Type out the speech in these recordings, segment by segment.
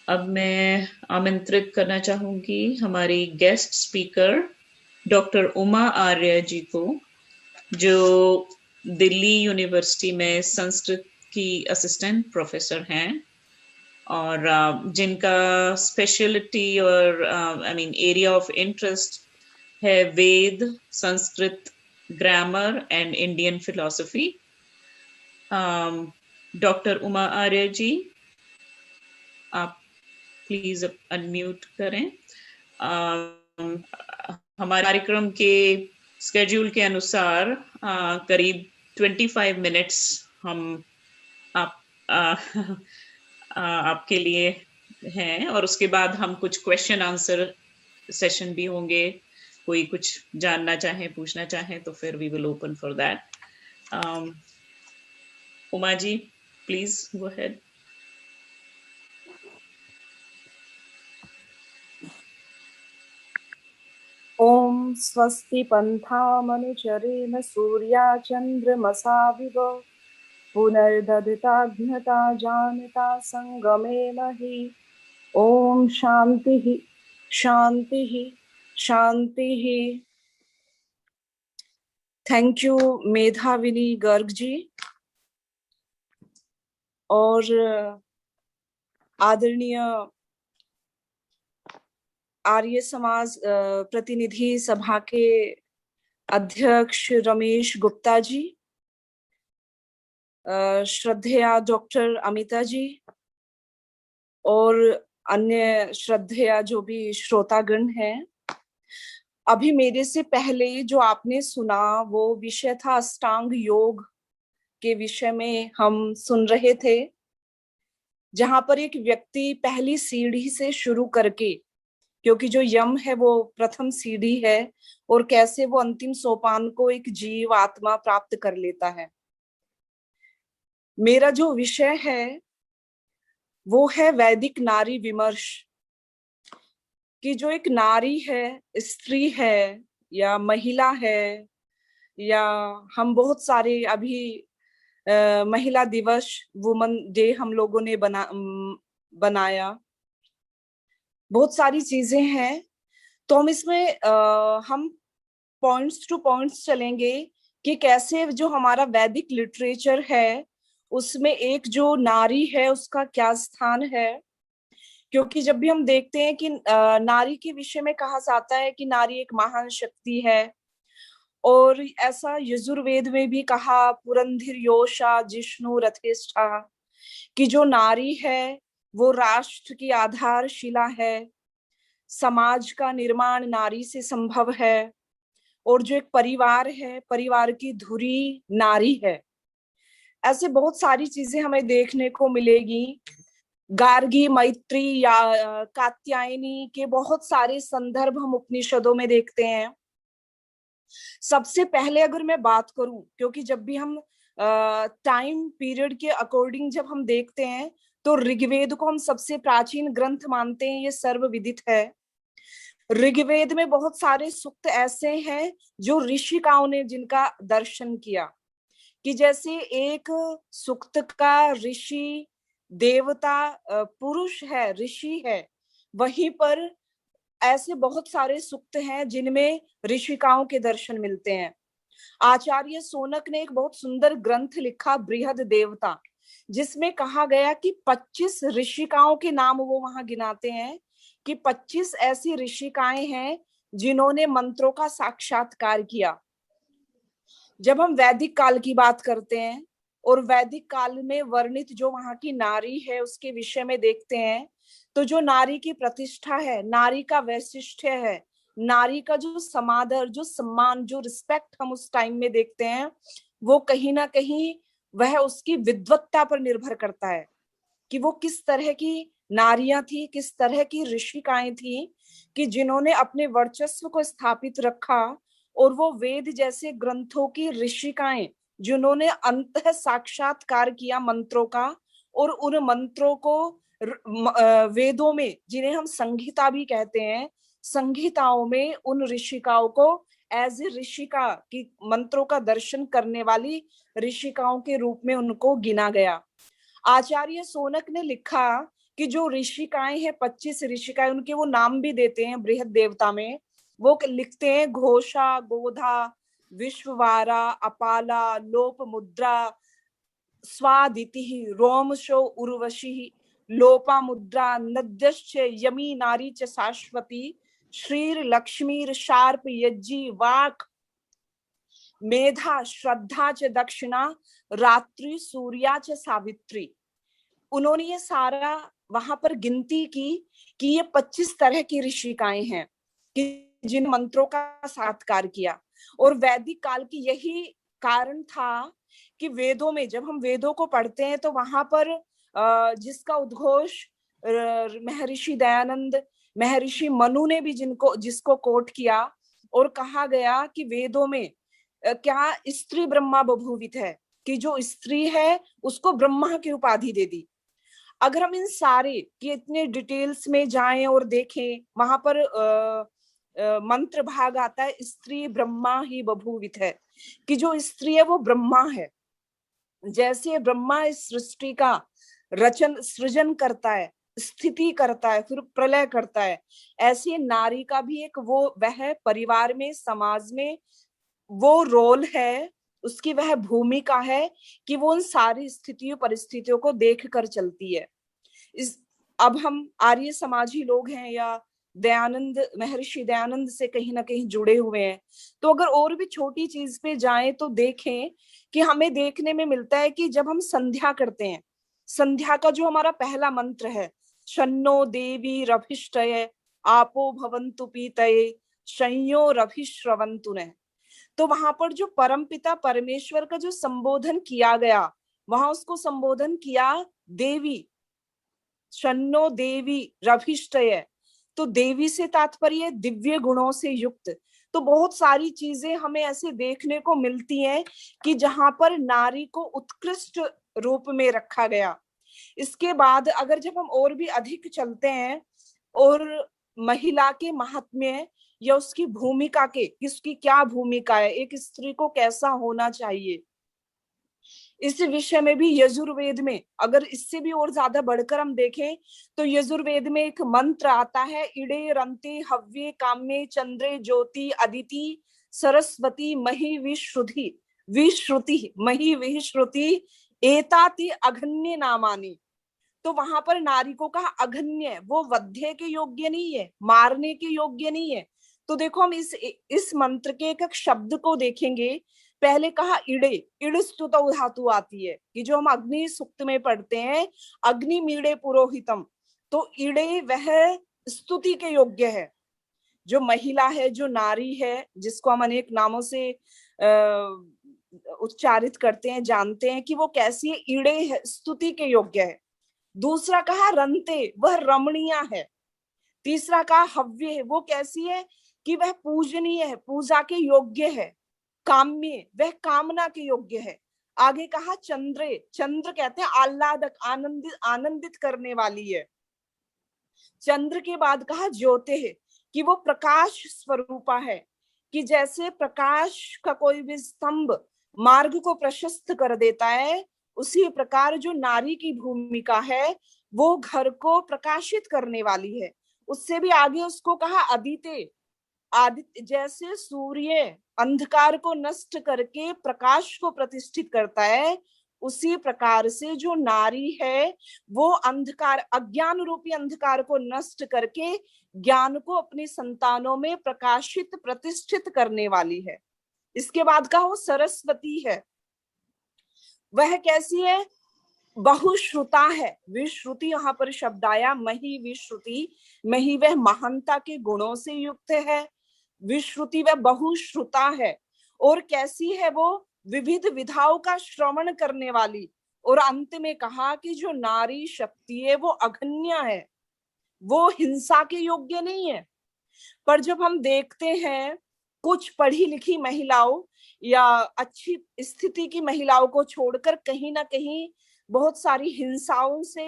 अब मैं आमंत्रित करना चाहूंगी हमारी guest speaker doctor Uma Arya जी को, जो दिल्ली यूनिवर्सिटी में संस्कृत की असिस्टेंट प्रोफेसर हैं और जिनका स्पेशलिटी और I mean area of interest है Veda, Sanskrit, grammar and Indian philosophy. Doctor Uma Arya ji, आप प्लीज अनम्यूट करें। हमारे कार्यक्रम के स्केड्यूल के अनुसार करीब 25 मिनट्स हम आप आपके लिए हैं और उसके बाद हम कुछ क्वेश्चन आंसर सेशन भी होंगे। कोई कुछ जानना चाहे, पूछना चाहे तो फिर we will open for that. Uma ji, please go ahead. ओम स्वस्ति पन्थामनुचरेण सूर्या चन्द्रमसा विव पुनर्दधिताज्ञता जानता संगमे महि। ओम शांति शांति शांति। थैंक यू मेधाविनी गर्ग जी और आदरणीय आर्य समाज प्रतिनिधि सभा के अध्यक्ष रमेश गुप्ता जी, श्रद्धेया डॉक्टर अमिता जी और अन्य श्रद्धेया जो भी श्रोतागण हैं। अभी मेरे से पहले जो आपने सुना वो विषय था अष्टांग योग के विषय में हम सुन रहे थे, जहां पर एक व्यक्ति पहली सीढ़ी से शुरू करके, क्योंकि जो यम है वो प्रथम सीढ़ी है, और कैसे वो अंतिम सोपान को एक जीव आत्मा प्राप्त कर लेता है। मेरा जो विषय है वो है वैदिक नारी विमर्श, कि जो एक नारी है, स्त्री है या महिला है, या हम बहुत सारे अभी महिला दिवस, वुमन डे हम लोगों ने बनाया, बहुत सारी चीजें हैं। तो हम इसमें हम पॉइंट्स टू पॉइंट्स चलेंगे कि कैसे जो हमारा वैदिक लिटरेचर है उसमें एक जो नारी है उसका क्या स्थान है। क्योंकि जब भी हम देखते हैं कि नारी के विषय में कहा जाता है कि नारी एक महान शक्ति है, और ऐसा यजुर्वेद में भी कहा पुरंधिर योषा जिष्णु रथेष्ठा, कि जो नारी है वो राष्ट्र की आधारशिला है, समाज का निर्माण नारी से संभव है, और जो एक परिवार है, परिवार की धुरी नारी है। ऐसे बहुत सारी चीजें हमें देखने को मिलेगी। गार्गी, मैत्री या कात्यायनी के बहुत सारे संदर्भ हम उपनिषदों में देखते हैं। सबसे पहले अगर मैं बात करूं, क्योंकि जब भी हम टाइम पीरियड के अकॉर्डिंग जब हम देखते हैं तो ऋग्वेद को हम सबसे प्राचीन ग्रंथ मानते हैं, ये सर्वविदित है। ऋग्वेद में बहुत सारे सूक्त ऐसे हैं जो ऋषिकाओं ने जिनका दर्शन किया, कि जैसे एक सूक्त का ऋषि देवता पुरुष है, ऋषि है, वहीं पर ऐसे बहुत सारे सूक्त हैं जिनमें ऋषिकाओं के दर्शन मिलते हैं। आचार्य सोनक ने एक बहुत सुंदर ग्रंथ लिखा बृहद देवता, जिसमें कहा गया कि 25 ऋषिकाओं के नाम वो वहां गिनाते हैं, कि 25 ऐसी ऋषिकाएं हैं जिन्होंने मंत्रों का साक्षात्कार किया। जब हम वैदिक काल की बात करते हैं और वैदिक काल में वर्णित जो वहां की नारी है उसके विषय में देखते हैं, तो जो नारी की प्रतिष्ठा है, नारी का वैशिष्ट्य है, नारी का जो समादर, जो सम्मान, जो रिस्पेक्ट हम उस टाइम में देखते हैं, वो कहीं ना कहीं वह उसकी विद्वत्ता पर निर्भर करता है, कि वो किस तरह की नारियां थी, किस तरह की ऋषिकाएं थी, कि जिन्होंने अपने वर्चस्व को स्थापित रखा, और वो वेद जैसे ग्रंथों की ऋषिकाएं जिन्होंने अंतः साक्षात्कार किया मंत्रों का, और उन मंत्रों को वेदों में, जिन्हें हम संहिता भी कहते हैं, संहिताओं में उन ऋषिकाओं को एज ए ऋषिका की मंत्रों का दर्शन करने वाली ऋषिकाओं के रूप में उनको गिना गया। आचार्य सोनक ने लिखा कि जो ऋषिकाएं हैं, 25 ऋषिकाएं, उनके वो नाम भी देते हैं बृहद देवता में। वो लिखते हैं घोषा, गोधा, विश्ववारा, अपाला, लोप मुद्रा, स्वादिति, रोमशो, उर्वशी, लोपा मुद्रा, नद्यश्च, यमी नारी च शाश्वती, श्रीर लक्ष्मीर शार्प यज्जी, वाक मेधा, श्रद्धा च दक्षिणा, रात्रि सूर्या च सावित्री। उन्होंने ये सारा वहां पर गिनती की कि ये 25 तरह की ऋषिकाएं हैं कि जिन मंत्रों का सात्कार किया। और वैदिक काल की यही कारण था कि वेदों में जब हम वेदों को पढ़ते हैं तो वहां पर जिसका उद्घोष महर्षि दयानंद, महर्षि मनु ने भी जिसको कोट किया और कहा गया कि वेदों में क्या स्त्री ब्रह्मा बभूवित है, कि जो स्त्री है उसको ब्रह्मा की उपाधि दे दी। अगर हम इन सारे के इतने डिटेल्स में जाएं और देखें, वहां पर मंत्र भाग आता है स्त्री ब्रह्मा ही बभूवित है, कि जो स्त्री है वो ब्रह्मा है। जैसे ब्रह्मा इस सृष्टि का सृजन करता है, स्थिति करता है, फिर प्रलय करता है, ऐसे नारी का भी एक वह परिवार में, समाज में वो रोल है, उसकी वह भूमिका है कि वो उन सारी स्थितियों परिस्थितियों को देख कर चलती है। अब हम आर्य समाजी लोग हैं या दयानंद, महर्षि दयानंद से कहीं ना कहीं जुड़े हुए हैं, तो अगर और भी छोटी चीज पे जाएं तो देखें कि हमें देखने में मिलता है कि जब हम संध्या करते हैं, संध्या का जो हमारा पहला मंत्र है, शन्नो देवी रभिष्टये आपो भवन्तु पीतये शंयो रभिश्रवन्तु ने, तो वहां पर जो परमपिता परमेश्वर का जो संबोधन किया गया, वहां उसको संबोधन किया देवी, शन्नो देवी रभिष्टये। तो देवी से तात्पर्य दिव्य गुणों से युक्त। तो बहुत सारी चीजें हमें ऐसे देखने को मिलती हैं कि जहां पर नारी को उत्कृष्ट रूप में रखा गया। इसके बाद अगर जब हम और भी अधिक चलते हैं और महिला के महात्म्य या उसकी भूमिका के, किसकी क्या भूमिका है, एक स्त्री को कैसा होना चाहिए, इस विषय में भी यजुर्वेद में, अगर इससे भी और ज्यादा बढ़कर हम देखें तो यजुर्वेद में एक मंत्र आता है, इड़े रंते हव्ये काम्ये चंद्रे ज्योति अदिति सरस्वती मही विश्रुति, विश्रुति मही विश्रुति एताति अघन्य नामानि। तो वहां पर नारी को कहा अघन्य, वो वध्य के योग्य नहीं है, मारने के योग्य नहीं है। तो देखो हम इस मंत्र के एक शब्द को देखेंगे। पहले कहा इड़े, इड़ स्तुत धातु आती है कि जो हम अग्नि सूक्त में पढ़ते हैं, अग्नि मीड़े पुरोहितम, तो इड़े वह स्तुति के योग्य है। जो महिला है, जो नारी है, जिसको हम अनेक नामों से उच्चारित करते हैं, जानते हैं कि वो कैसी है, इड़े है, स्तुति के योग्य है। दूसरा कहा रंते, वह रमणीय है। तीसरा कहा हव्य है, वो कैसी है कि वह पूजनीय है, पूजा के योग्य है। काम्य, वह कामना के योग्य है। आगे कहा चंद्रे, चंद्र कहते हैं आह्लादक, आनंदित, आनंदित करने वाली है। चंद्र के बाद कहा ज्योति है, कि वो प्रकाश स्वरूपा है, कि जैसे प्रकाश का कोई भी स्तंभ मार्ग को प्रशस्त कर देता है, उसी प्रकार जो नारी की भूमिका है वो घर को प्रकाशित करने वाली है। उससे भी आगे उसको कहा अदिते, आदित्य, जैसे सूर्य अंधकार को नष्ट करके प्रकाश को प्रतिष्ठित करता है, उसी प्रकार से जो नारी है वो अंधकार, अज्ञान रूपी अंधकार को नष्ट करके ज्ञान को अपनी संतानों में प्रकाशित प्रतिष्ठित करने वाली है। इसके बाद कहा वो सरस्वती है। वह कैसी है? बहुश्रुता है। विश्रुति यहाँ पर शब्द आया, मही विश्रुति, मही वह महानता के गुणों से युक्त है, विश्रुति वह बहुश्रुता है। और कैसी है वो? विविध विधाओं का श्रवण करने वाली। और अंत में कहा कि जो नारी शक्ति है वो अघन्य है, वो हिंसा के योग्य नहीं है। पर जब हम देखते हैं कुछ पढ़ी लिखी महिलाओं या अच्छी स्थिति की महिलाओं को छोड़कर कहीं ना कहीं बहुत सारी हिंसाओं से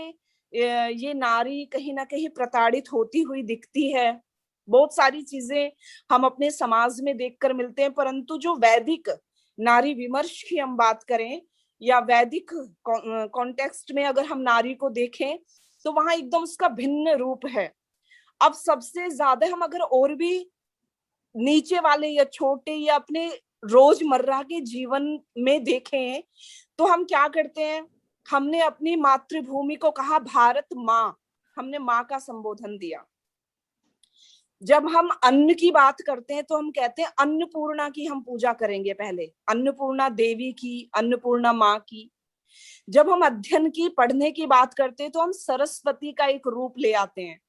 ये नारी कहीं ना कहीं प्रताड़ित होती हुई दिखती है। बहुत सारी चीजें हम अपने समाज में देखकर मिलते हैं। परंतु जो वैदिक नारी विमर्श की हम बात करें या वैदिक कॉन्टेक्स्ट में अगर हम नारी को देखें तो वहां एकदम उसका भिन्न रूप है। अब सबसे ज्यादा हम अगर और भी नीचे वाले या छोटे या अपने रोजमर्रा के जीवन में देखें, तो हम क्या करते हैं, हमने अपनी मातृभूमि को कहा भारत माँ, हमने माँ का संबोधन दिया। जब हम अन्न की बात करते हैं तो हम कहते हैं अन्नपूर्णा की हम पूजा करेंगे, पहले अन्नपूर्णा देवी की, अन्नपूर्णा माँ की। जब हम अध्ययन की, पढ़ने की बात करते हैं तो हम सरस्वती का एक रूप ले आते हैं।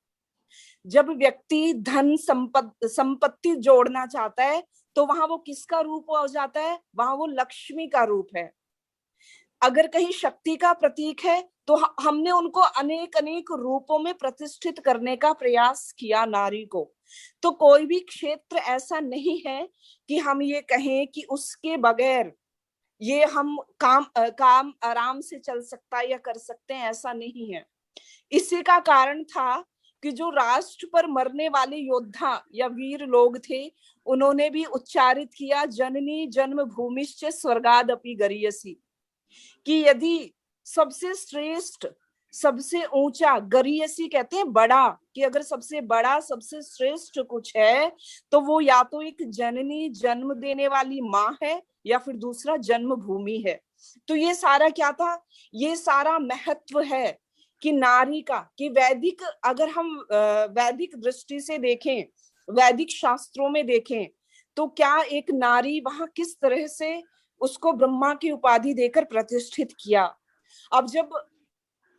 जब व्यक्ति धन संपत्ति जोड़ना चाहता है तो वहां वो किसका रूप हो जाता है, वहां वो लक्ष्मी का रूप है। अगर कहीं शक्ति का प्रतीक है तो हमने उनको अनेक अनेक रूपों में प्रतिष्ठित करने का प्रयास किया नारी को। तो कोई भी क्षेत्र ऐसा नहीं है कि हम ये कहें कि उसके बगैर ये हम काम आराम से चल सकता है या कर सकते हैं, ऐसा नहीं है। इसी का कारण था कि जो राष्ट्र पर मरने वाले योद्धा या वीर लोग थे, उन्होंने भी उच्चारित किया जननी जन्मभूमिश्च स्वर्गादपि गरीयसी, कि यदि सबसे श्रेष्ठ, सबसे ऊंचा, गरीयसी कहते हैं बड़ा, कि अगर सबसे बड़ा सबसे श्रेष्ठ कुछ है तो वो या तो एक जननी जन्म देने वाली माँ है या फिर दूसरा जन्मभूमि है। तो ये सारा क्या था, ये सारा महत्व है कि नारी का, कि वैदिक, अगर हम वैदिक दृष्टि से देखें, वैदिक शास्त्रों में देखें, तो क्या एक नारी वहां किस तरह से उसको ब्रह्मा की उपाधि देकर प्रतिष्ठित किया। अब जब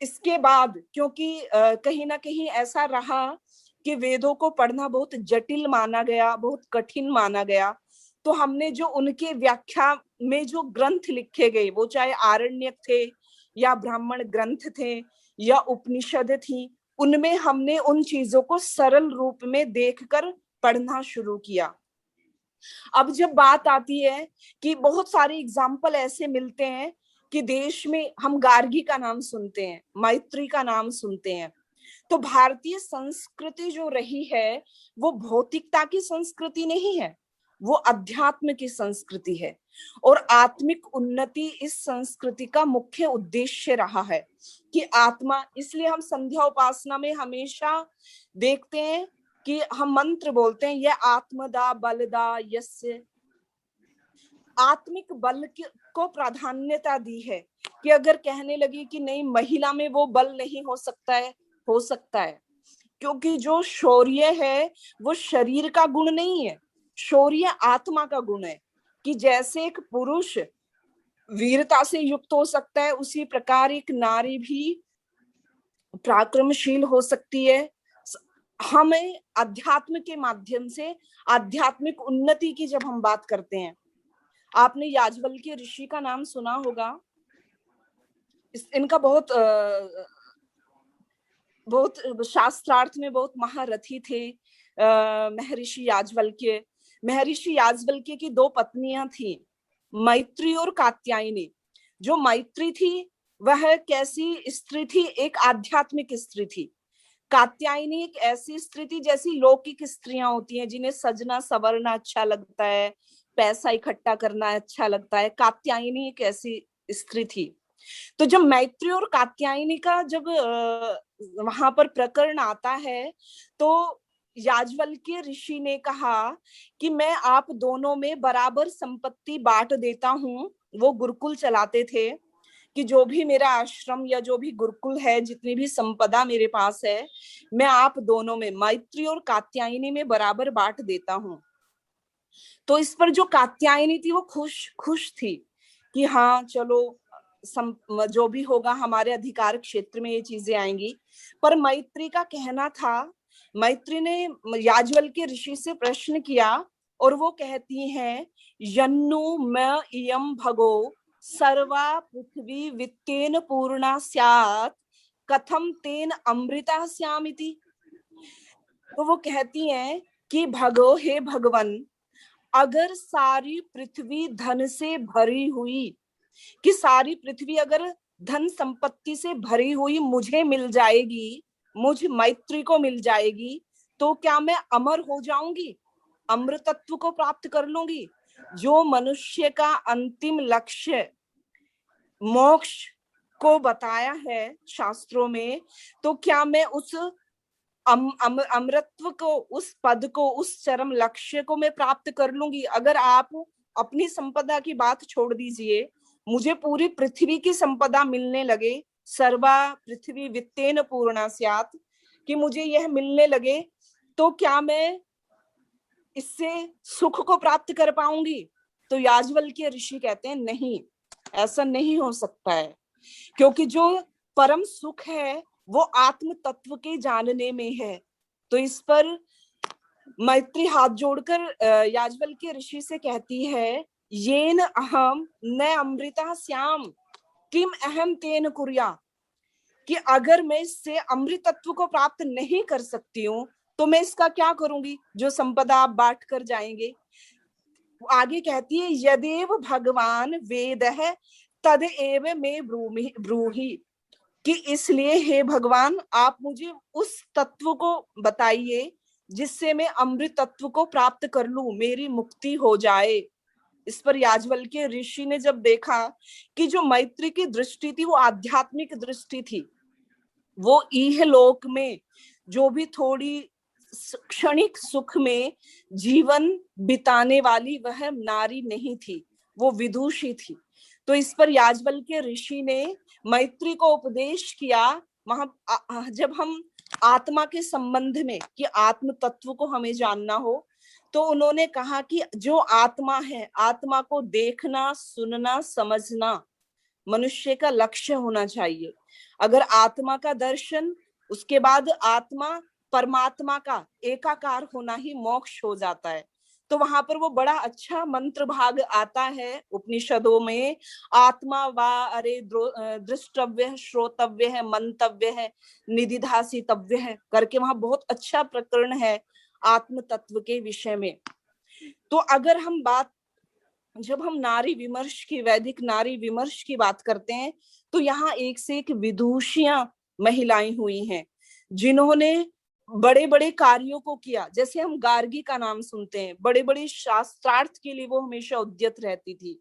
इसके बाद, क्योंकि कहीं ना कहीं ऐसा रहा कि वेदों को पढ़ना बहुत जटिल माना गया, बहुत कठिन माना गया, तो हमने जो उनके व्याख्या में जो ग्रंथ लिखे गए, वो चाहे आरण्यक थे या ब्राह्मण ग्रंथ थे या उपनिषद थी, उनमें हमने उन चीजों को सरल रूप में देखकर पढ़ना शुरू किया। अब जब बात आती है कि बहुत सारे एग्जाम्पल ऐसे मिलते हैं कि देश में हम गार्गी का नाम सुनते हैं, मैत्री का नाम सुनते हैं, तो भारतीय संस्कृति जो रही है वो भौतिकता की संस्कृति नहीं है, वो अध्यात्म की संस्कृति है। और आत्मिक उन्नति इस संस्कृति का मुख्य उद्देश्य रहा है कि आत्मा, इसलिए हम संध्या उपासना में हमेशा देखते हैं कि हम मंत्र बोलते हैं, यह आत्मदा बलदा यस्य, आत्मिक बल को प्राधान्यता दी है। कि अगर कहने लगी कि नहीं महिला में वो बल नहीं हो सकता है, हो सकता है, क्योंकि जो शौर्य है वो शरीर का गुण नहीं है, शौर्य आत्मा का गुण है। कि जैसे एक पुरुष वीरता से युक्त हो सकता है, उसी प्रकार एक नारी भी पराक्रमशील हो सकती है। हमें अध्यात्म के माध्यम से आध्यात्मिक उन्नति की जब हम बात करते हैं, आपने याज्ञवल्क्य ऋषि का नाम सुना होगा, इनका बहुत शास्त्रार्थ में बहुत महारथी थे महर्षि याज्ञवल्क्य। महर्षि याज्ञवल्क्य की दो पत्नियां थी, मैत्री और कात्यायनी। जो मैत्री थी वह कैसी स्त्री थी, एक आध्यात्मिक स्त्री थी। कात्यायनी एक ऐसी स्त्री थी जैसी लौकिक स्त्रियां होती हैं, जिन्हें सजना सवरना अच्छा लगता है, पैसा इकट्ठा करना अच्छा लगता है। कात्यायनी एक ऐसी स्त्री थी। तो जब मैत्री और कात्यायनी का जब वहां पर प्रकरण आता है, तो याज्ञवल्क्य ऋषि ने कहा कि मैं आप दोनों में बराबर संपत्ति बांट देता हूं। वो गुरुकुल चलाते थे कि जो भी मेरा आश्रम या जो भी गुरुकुल है, जितनी भी संपदा मेरे पास है, मैं आप दोनों में, मैत्री और कात्यायनी में बराबर बांट देता हूं। तो इस पर जो कात्यायनी थी वो खुश थी कि हाँ चलो जो भी होगा हमारे अधिकार क्षेत्र में ये चीजें आएंगी। पर मैत्री का कहना था, मैत्री ने याज्ञवल्क्य ऋषि से प्रश्न किया और वो कहती हैं, यन्नु मैं इयं भगो सर्वा पृथ्वी वित्तेन पूर्णा स्यात् कथम तेन अमृता स्यामिति। तो वो कहती हैं कि भगो, हे भगवन, अगर सारी पृथ्वी धन से भरी हुई, कि सारी पृथ्वी अगर धन संपत्ति से भरी हुई मुझे मिल जाएगी, मुझ मैत्री को मिल जाएगी, तो क्या मैं अमर हो जाऊंगी, अमृतत्व को प्राप्त कर लूंगी? जो मनुष्य का अंतिम लक्ष्य मोक्ष को बताया है शास्त्रों में, तो क्या मैं उस अमृतत्व को, उस पद को, उस चरम लक्ष्य को मैं प्राप्त कर लूंगी? अगर आप अपनी संपदा की बात छोड़ दीजिए, मुझे पूरी पृथ्वी की संपदा मिलने लगे, सर्वा पृथ्वी वित्तेन पूर्णा स्यात्, कि मुझे यह मिलने लगे, तो क्या मैं इससे सुख को प्राप्त कर पाऊंगी? तो याज्ञवल्क्य ऋषि कहते हैं नहीं, ऐसा नहीं हो सकता है, क्योंकि जो परम सुख है वो आत्म तत्व के जानने में है। तो इस पर मैत्री हाथ जोड़कर याज्ञवल्क्य ऋषि से कहती है, येन अहम न अमृता श्याम किम अहम तेन कुर्या, कि अगर मैं इससे अमृत तत्व को प्राप्त नहीं कर सकती हूँ तो मैं इसका क्या करूंगी, जो संपदा आप बांट कर जाएंगे। आगे कहती है, यदेव भगवान वेद है तद एव में ब्रूहि, कि इसलिए हे भगवान आप मुझे उस तत्व को बताइए जिससे मैं अमृत तत्व को प्राप्त कर लूं, मेरी मुक्ति हो जाए। इस पर याज्ञवल्क्य ऋषि ने जब देखा कि जो मैत्री की दृष्टि थी वो आध्यात्मिक दृष्टि थी, वो इहलोक में जो भी थोड़ी क्षणिक सुख में जीवन बिताने वाली वह नारी नहीं थी, वो विदुषी थी। तो इस पर याज्ञवल्क्य ऋषि ने मैत्री को उपदेश किया, वहां जब हम आत्मा के संबंध में, कि आत्म तत्व को हमें जानना हो, तो उन्होंने कहा कि जो आत्मा है, आत्मा को देखना, सुनना, समझना मनुष्य का लक्ष्य होना चाहिए। अगर आत्मा का दर्शन, उसके बाद आत्मा परमात्मा का एकाकार होना ही मोक्ष हो जाता है। तो वहां पर वो बड़ा अच्छा मंत्र भाग आता है उपनिषदों में, आत्मा वा अरे दृष्टव्य है, श्रोतव्य है, मंतव्य है, निदिधासितव्य है करके वहां बहुत अच्छा प्रकरण है आत्म तत्व के विषय में। तो अगर हम जब हम नारी विमर्श की, वैदिक नारी विमर्श की बात करते हैं, तो यहाँ एक से एक विदुषियां महिलाएं हुई हैं जिन्होंने बड़े बड़े कार्यों को किया। जैसे हम गार्गी का नाम सुनते हैं, बड़े बड़े शास्त्रार्थ के लिए वो हमेशा उद्यत रहती थी,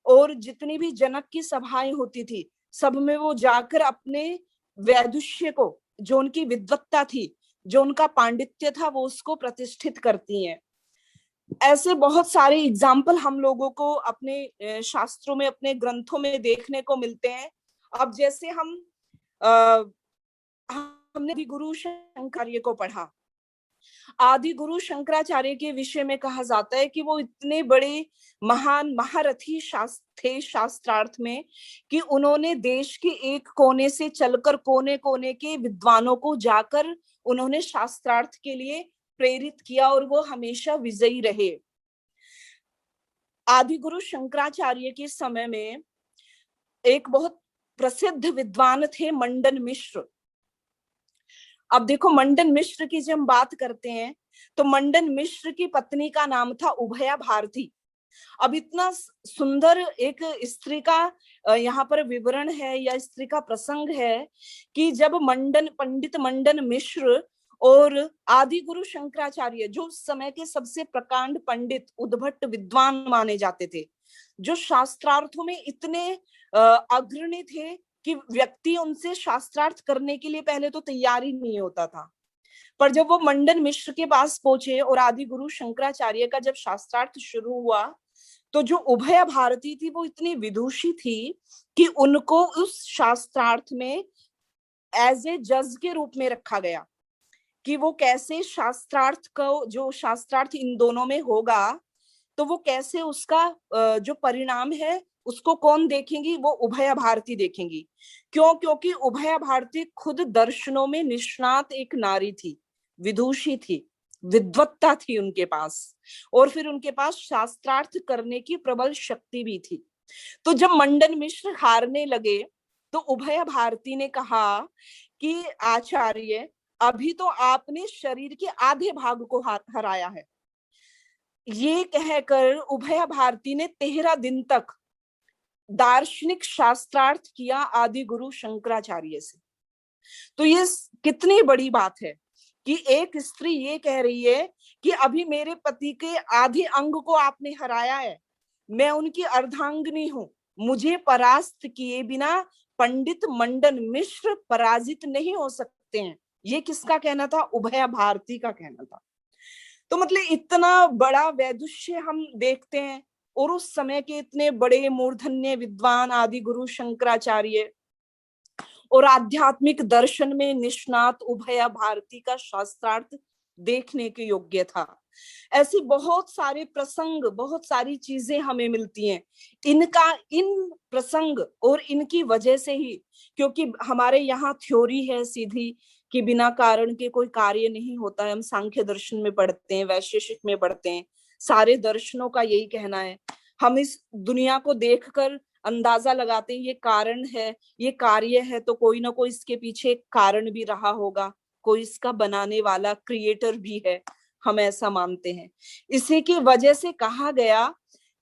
और जितनी भी जनक की सभाएं होती थी सब में वो जाकर अपने वैदुष्य को, जो उनकी विद्वत्ता थी, जो उनका पांडित्य था, वो उसको प्रतिष्ठित करती हैं। ऐसे बहुत सारे एग्जाम्पल हम लोगों को अपने शास्त्रों में, अपने ग्रंथों में देखने को मिलते हैं। अब जैसे हमने आदि गुरु शंकराचार्य को पढ़ा, आदि गुरु शंकराचार्य के विषय में कहा जाता है कि वो इतने बड़े महान महारथी थे शास्त्रार्थ में, कि उन्होंने देश के एक कोने से चलकर कोने कोने के विद्वानों को जाकर उन्होंने शास्त्रार्थ के लिए प्रेरित किया, और वो हमेशा विजयी रहे। आदि गुरु शंकराचार्य के समय में एक बहुत प्रसिद्ध विद्वान थे मंडन मिश्र। अब देखो, मंडन मिश्र की जब हम बात करते हैं तो मंडन मिश्र की पत्नी का नाम था उभया भारती। अब इतना सुंदर एक स्त्री का यहाँ पर विवरण है या स्त्री का प्रसंग है कि जब पंडित मंडन मिश्र और आदि गुरु शंकराचार्य, जो उस समय के सबसे प्रकांड पंडित उद्भट विद्वान माने जाते थे, जो शास्त्रार्थों में इतने अग्रणी थे कि व्यक्ति उनसे शास्त्रार्थ करने के लिए पहले तो तैयार ही नहीं होता था, पर जब वो मंडन मिश्र के पास पहुंचे और आदि गुरु शंकराचार्य का जब शास्त्रार्थ शुरू हुआ, तो जो उभया भारती थी वो इतनी विदुषी थी कि उनको उस शास्त्रार्थ में एज ए जज के रूप में रखा गया, कि वो कैसे शास्त्रार्थ को, जो शास्त्रार्थ इन दोनों में होगा तो वो कैसे उसका जो परिणाम है उसको कौन देखेंगी, वो उभया भारती देखेंगी। क्यों? क्योंकि उभया भारती खुद दर्शनों में निष्णात एक नारी थी, विदुषी थी, विद्वत्ता थी उनके पास, और फिर उनके पास शास्त्रार्थ करने की प्रबल शक्ति भी थी। तो जब मंडन मिश्र हारने लगे तो उभया भारती ने कहा कि आचार्य, अभी तो आपने शरीर के आधे भाग को हराया है। ये कहकर उभया भारती ने 13 दिन तक दार्शनिक शास्त्रार्थ किया आदि गुरु शंकराचार्य से। तो ये कितनी बड़ी बात है कि एक स्त्री ये कह रही है कि अभी मेरे पति के आधे अंग को आपने हराया है, मैं उनकी अर्धांगिनी हूं, मुझे परास्त किए बिना पंडित मंडन मिश्र पराजित नहीं हो सकते हैं। ये किसका कहना था? उभय भारती का कहना था। तो मतलब इतना बड़ा वैदुष्य हम देखते हैं, और उस समय के इतने बड़े मूर्धन्य विद्वान आदि गुरु शंकराचार्य और आध्यात्मिक दर्शन में निष्णात उभय भारती का शास्त्रार्थ देखने के योग्य था। ऐसी बहुत सारे प्रसंग, बहुत सारी चीजें हमें मिलती हैं। इन प्रसंग और इनकी वजह से ही, क्योंकि हमारे यहाँ थ्योरी है सीधी कि बिना कारण के कोई कार्य नहीं होता है। हम सांख्य दर्शन में पढ़ते हैं, वैशेषिक में पढ़ते हैं, सारे दर्शनों का यही कहना है। हम इस दुनिया को देखकर अंदाजा लगाते हैं ये कारण है, ये कार्य है, तो कोई ना कोई इसके पीछे कारण भी रहा होगा, कोई इसका बनाने वाला क्रिएटर भी है, हम ऐसा मानते हैं। इसी की वजह से कहा गया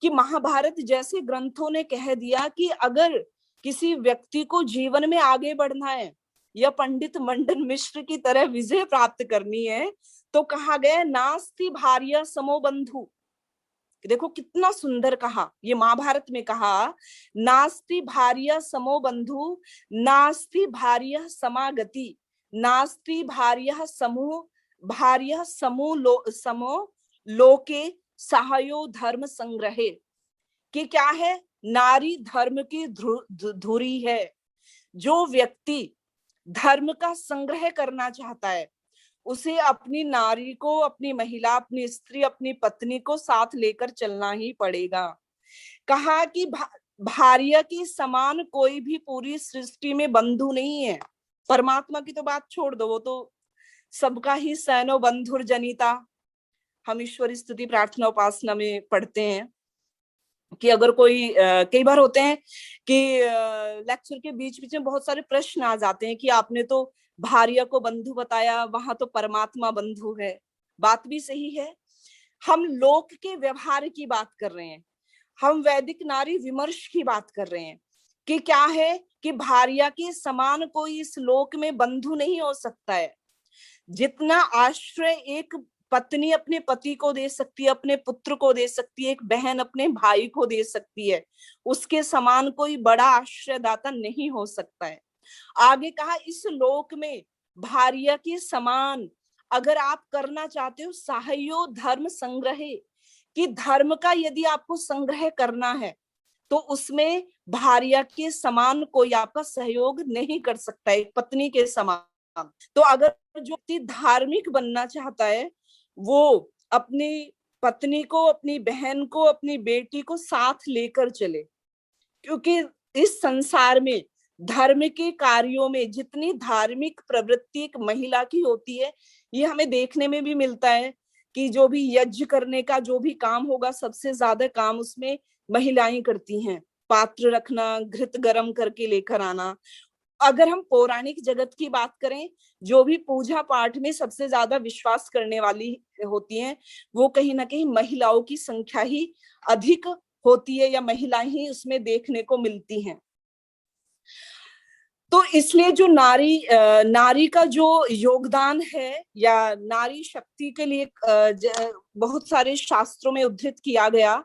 कि महाभारत जैसे ग्रंथों ने कह दिया कि अगर किसी व्यक्ति को जीवन में आगे बढ़ना है या पंडित मंडन मिश्र की तरह विजय प्राप्त करनी है, तो कहा गया नास्ति भार्य समो बंधु। देखो कितना सुंदर कहा, ये महाभारत में कहा, नास्ति भार्य समो बंधु, नास्ति भार्य समागति, नास्ति भार्य समो लोके सहायो धर्म संग्रहे। कि क्या है? नारी धर्म की धुरी है। जो व्यक्ति धर्म का संग्रह करना चाहता है, उसे अपनी नारी को, अपनी महिला, अपनी स्त्री, अपनी पत्नी को साथ लेकर चलना ही पड़ेगा। कहा कि भार्य के समान कोई भी पूरी सृष्टि में बंधु नहीं है। परमात्मा की तो बात छोड़ दो, वो तो सबका ही सैनो बंधुर जनिता। हम ईश्वर स्तुति प्रार्थना उपासना में पढ़ते हैं कि अगर कोई कई बार होते हैं कि लेक्चर के बीच बीच में बहुत सारे प्रश्न आ जाते हैं कि आपने तो भार्य को बंधु बताया, वहां तो परमात्मा बंधु है। बात भी सही है। हम लोक के व्यवहार की बात कर रहे हैं, हम वैदिक नारी विमर्श की बात कर रहे हैं कि क्या है कि भार्या के समान कोई इस लोक में बंधु नहीं हो सकता है। जितना आश्रय एक पत्नी अपने पति को दे सकती है, अपने पुत्र को दे सकती है, एक बहन अपने भाई को दे सकती है, उसके समान कोई बड़ा आश्रयदाता नहीं हो सकता है। आगे कहा इस लोक में भार्या के समान अगर आप करना चाहते हो सहायो धर्म संग्रहे, कि धर्म का यदि आपको संग्रह करना है तो उसमें भार्या के समान कोई आपका सहयोग नहीं कर सकता है, पत्नी के समान। तो अगर जो व्यक्ति धार्मिक बनना चाहता है वो अपनी पत्नी को, अपनी बहन को, अपनी बेटी को साथ लेकर चले, क्योंकि इस संसार में धर्म के कार्यों में जितनी धार्मिक प्रवृत्ति एक महिला की होती है, ये हमें देखने में भी मिलता है कि जो भी यज्ञ करने का जो भी काम होगा, सबसे ज्यादा काम उसमें महिलाएं करती हैं। पात्र रखना, घृत गरम करके लेकर आना। अगर हम पौराणिक जगत की बात करें, जो भी पूजा पाठ में सबसे ज्यादा विश्वास करने वाली होती हैं, वो कहीं ना कहीं महिलाओं की संख्या ही अधिक होती है, या महिलाएं ही उसमें देखने को मिलती हैं। तो इसलिए जो नारी का जो योगदान है, या नारी शक्ति के लिए बहुत सारे शास्त्रों में उद्धृत किया गया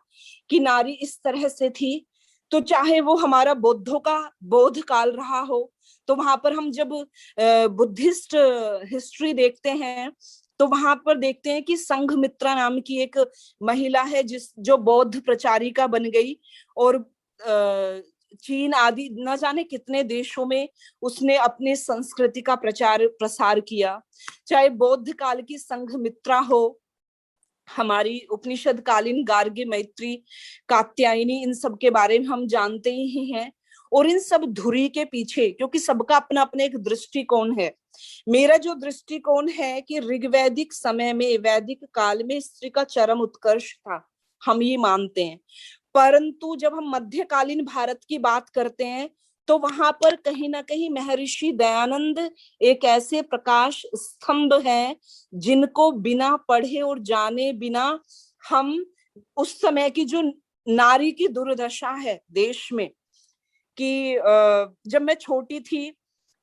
कि नारी इस तरह से थी। तो चाहे वो हमारा बुद्धों का बोध काल रहा हो, तो वहां पर हम जब बुद्धिस्ट हिस्ट्री देखते हैं तो वहां पर देखते हैं कि संघमित्रा नाम की एक महिला है जो बौद्ध प्रचारिका बन गई, और चीन आदि न जाने कितने देशों में उसने अपने संस्कृति का प्रचार प्रसार किया। चाहे बौद्ध काल की संघमित्रा हो, हमारी उपनिषद कालीन गार्गी, मैत्री, कात्यायनी, इन सब के बारे में हम जानते ही हैं। और इन सब धुरी के पीछे, क्योंकि सबका अपना अपना एक दृष्टिकोण है, मेरा जो दृष्टिकोण है कि ऋग्वैदिक समय में, वैदिक काल में स्त्री का चरम उत्कर्ष था, हम ये मानते हैं। परंतु जब हम मध्यकालीन भारत की बात करते हैं तो वहां पर कहीं ना कहीं महर्षि दयानंद एक ऐसे प्रकाश स्तंभ हैं जिनको बिना पढ़े और जाने बिना हम उस समय की जो नारी की दुर्दशा है देश में, कि जब मैं छोटी थी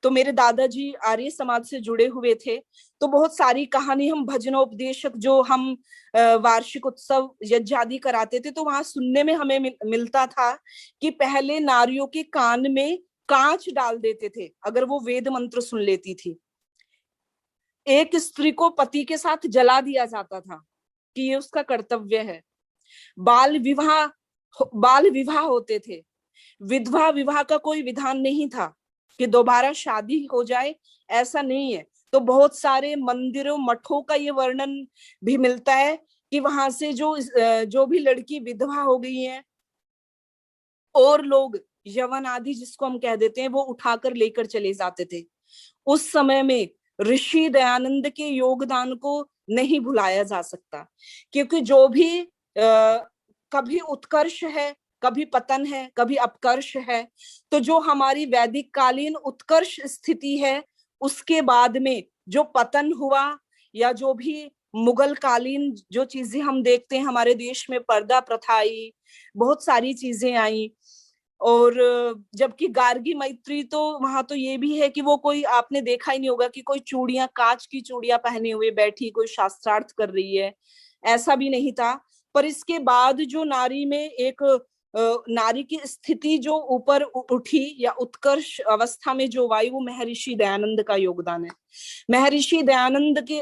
तो मेरे दादाजी आर्य समाज से जुड़े हुए थे, तो बहुत सारी कहानी हम भजनोपदेशक जो हम वार्षिक उत्सव यज्ञ आदि कराते थे, तो वहां सुनने में हमें मिलता था कि पहले नारियों के कान में कांच डाल देते थे अगर वो वेद मंत्र सुन लेती थी। एक स्त्री को पति के साथ जला दिया जाता था कि ये उसका कर्तव्य है। बाल विवाह होते थे। विधवा विवाह का कोई विधान नहीं था कि दोबारा शादी हो जाए, ऐसा नहीं है। तो बहुत सारे मंदिरों मठों का ये वर्णन भी मिलता है कि वहां से जो भी लड़की विधवा हो गई है और लोग यवन आदि जिसको हम कह देते हैं वो उठाकर लेकर चले जाते थे। उस समय में ऋषि दयानंद के योगदान को नहीं भुलाया जा सकता, क्योंकि जो भी कभी उत्कर्ष है, कभी पतन है, कभी अपकर्ष है, तो जो हमारी वैदिक कालीन उत्कर्ष स्थिति है उसके बाद में जो पतन हुआ या जो भी मुगल कालीन जो चीजें हम देखते हैं हमारे देश में, पर्दा प्रथा आई, बहुत सारी चीजें आई। और जबकि गार्गी मैत्री तो वहां तो ये भी है कि वो कोई, आपने देखा ही नहीं होगा कि कोई चूड़ियां, कांच की चूड़ियां पहने हुए बैठी कोई शास्त्रार्थ कर रही है, ऐसा भी नहीं था। पर इसके बाद जो नारी में एक नारी की स्थिति जो ऊपर उठी या उत्कर्ष अवस्था में जो आई, वो महर्षि दयानंद का योगदान है। महर्षि दयानंद के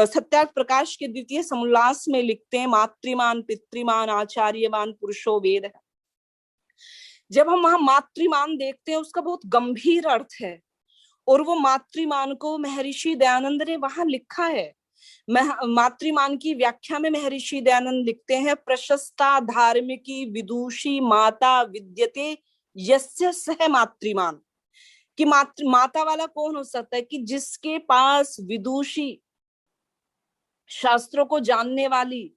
सत्यार्थ प्रकाश के द्वितीय समोल्लास में लिखते हैं, मातृमान पितृमान आचार्यमान पुरुषो वेद है। जब हम वहां मातृमान देखते हैं उसका बहुत गंभीर अर्थ है, और वो मातृमान को महर्षि दयानंद ने वहां लिखा है। मातृमान की व्याख्या में महर्षि दयानंद लिखते हैं, प्रशस्ता धार्मिकी विदुषी माता विद्यते यस्य सह मातृमान। कि माता वाला कौन हो सकता है? कि जिसके पास विदुषी, शास्त्रों को जानने वाली,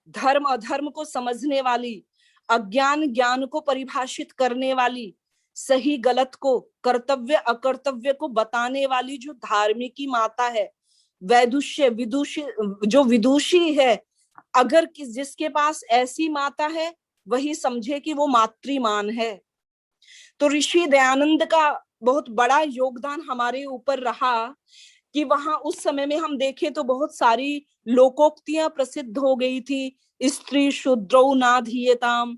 धर्म अधर्म को समझने वाली, अज्ञान ज्ञान को परिभाषित करने वाली, सही गलत को, कर्तव्य अकर्तव्य को बताने वाली जो धार्मिकी माता है, वैदुष्य विदुषी, जो विदुषी है, अगर जिसके पास ऐसी माता है वही समझे कि वो मातृमान है। तो ऋषि दयानंद का बहुत बड़ा योगदान हमारे ऊपर रहा कि वहां उस समय में हम देखें तो बहुत सारी लोकोक्तियां प्रसिद्ध हो गई थी। स्त्री शूद्रौ नाधीयताम,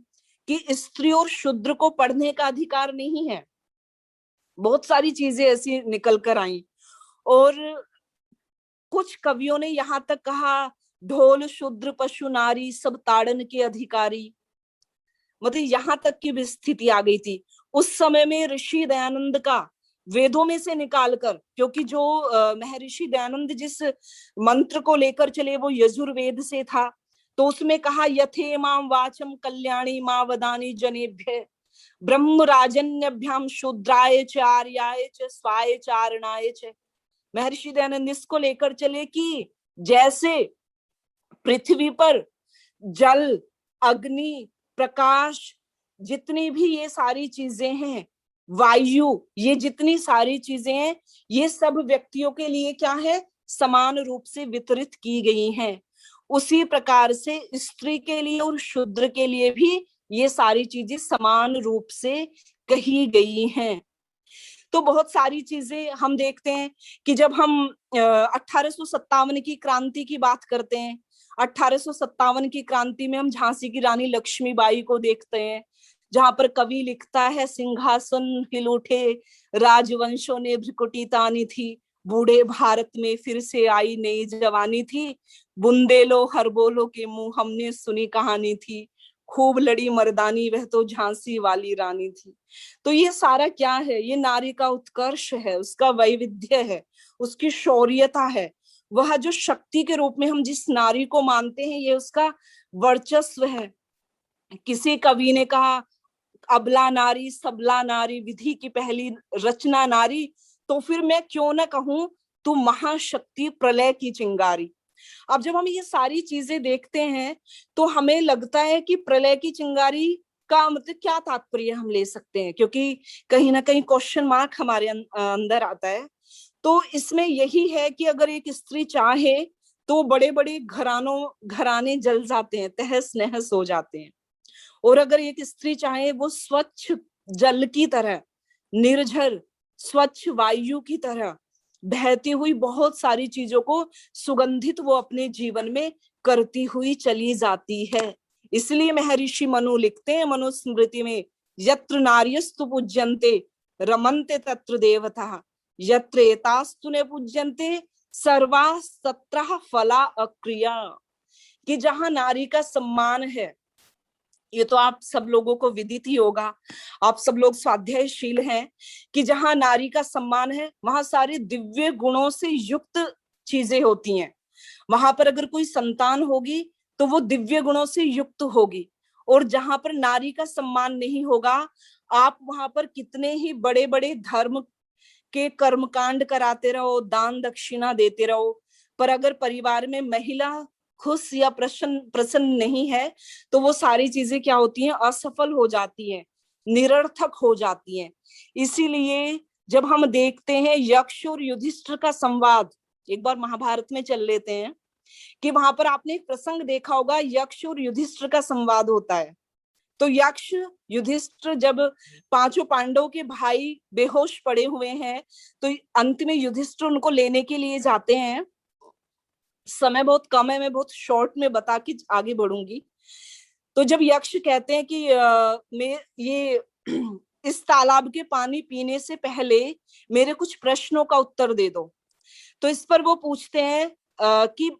कि स्त्री और शूद्र को पढ़ने का अधिकार नहीं है। बहुत सारी चीजें ऐसी निकल कर आई। और कुछ कवियों ने यहां तक कहा, ढोल शूद्र पशु नारी सब ताड़न के अधिकारी। मतलब यहां तक की भी स्थिति आ गई थी उस समय में। ऋषि दयानंद का वेदों में से निकालकर, क्योंकि जो महर्षि दयानंद जिस मंत्र को लेकर चले वो यजुर्वेद से था, तो उसमें कहा, यथे माम वाचम कल्याणी मां वदानी जनेभ्य ब्रह्म राजन्यभ्याम शूद्राय च आर्याय च स्वाय चारणाय च। महर्षि दयानंद इसको लेकर चले कि जैसे पृथ्वी पर जल, अग्नि, प्रकाश, जितनी भी ये सारी चीजें हैं, वायु, ये जितनी सारी चीजें हैं, ये सब व्यक्तियों के लिए क्या है? समान रूप से वितरित की गई हैं। उसी प्रकार से स्त्री के लिए और शूद्र के लिए भी ये सारी चीजें समान रूप से कही गई हैं। तो बहुत सारी चीजें हम देखते हैं कि जब हम 1857 की क्रांति की बात करते हैं, 1857 की क्रांति में हम झांसी की रानी लक्ष्मीबाई को देखते हैं, जहां पर कवि लिखता है, सिंहासन हिल उठे राजवंशों ने भ्रिकुटी तानी थी, बूढ़े भारत में फिर से आई नई जवानी थी, बुंदेलो हर बोलो के मुंह हमने सुनी कहानी थी, खूब लड़ी मर्दानी वह तो झांसी वाली रानी थी। तो ये सारा क्या है? ये नारी का उत्कर्ष है, उसका वैविध्य है, उसकी शौर्यता है। वह जो शक्ति के रूप में हम जिस नारी को मानते हैं, ये उसका वर्चस्व है। किसी कवि ने कहा, अबला नारी सबला नारी विधि की पहली रचना नारी, तो फिर मैं क्यों ना कहूं तू महाशक्ति प्रलय की चिंगारी। अब जब हम ये सारी चीजें देखते हैं तो हमें लगता है कि प्रलय की चिंगारी का मतलब क्या तात्पर्य हम ले सकते हैं, क्योंकि कहीं ना कहीं क्वेश्चन मार्क हमारे अंदर आता है। तो इसमें यही है कि अगर एक स्त्री चाहे तो बड़े बड़े घराने जल जाते हैं, तहस नहस हो जाते हैं। और अगर एक स्त्री चाहे वो स्वच्छ जल की तरह, निर्झर स्वच्छ वायु की तरह बहती हुई बहुत सारी चीजों को सुगंधित वो अपने जीवन में करती हुई चली जाती है। इसलिए महर्षि मनु लिखते हैं मनुस्मृति में, यत्र नार्यस्तु पूज्यन्ते रमन्ते तत्र देवताः यत्र एतास्तु न पूज्यन्ते सर्वा सत्रः फला अक्रिया। कि जहां नारी का सम्मान है, ये तो आप सब लोगों को विदित ही होगा, आप सब लोग स्वाध्यायशील हैं, कि जहां नारी का सम्मान है वहां सारे दिव्य गुणों से युक्त चीजें होती हैं। वहां पर अगर कोई संतान होगी तो वो दिव्य गुणों से युक्त होगी। और जहां पर नारी का सम्मान नहीं होगा, आप वहां पर कितने ही बड़े बड़े धर्म के कर्मकांड कराते रहो, दान दक्षिणा देते रहो, पर अगर परिवार में महिला खुश या प्रसन्न नहीं है तो वो सारी चीजें क्या होती हैं, असफल हो जाती हैं, निरर्थक हो जाती हैं। इसीलिए जब हम देखते हैं यक्ष और युधिष्ठिर का संवाद, एक बार महाभारत में चल लेते हैं, कि वहां पर आपने एक प्रसंग देखा होगा, यक्ष और युधिष्ठिर का संवाद होता है। तो यक्ष युधिष्ठिर जब पांचों पांडवों के भाई बेहोश पड़े हुए हैं, तो अंत में युधिष्ठिर उनको लेने के लिए जाते हैं। समय बहुत कम है, मैं बहुत शॉर्ट में बता के आगे बढ़ूंगी। तो जब यक्ष कहते हैं कि मैं ये इस तालाब के पानी पीने से पहले मेरे कुछ प्रश्नों का उत्तर दे दो, तो इस पर वो पूछते हैं कि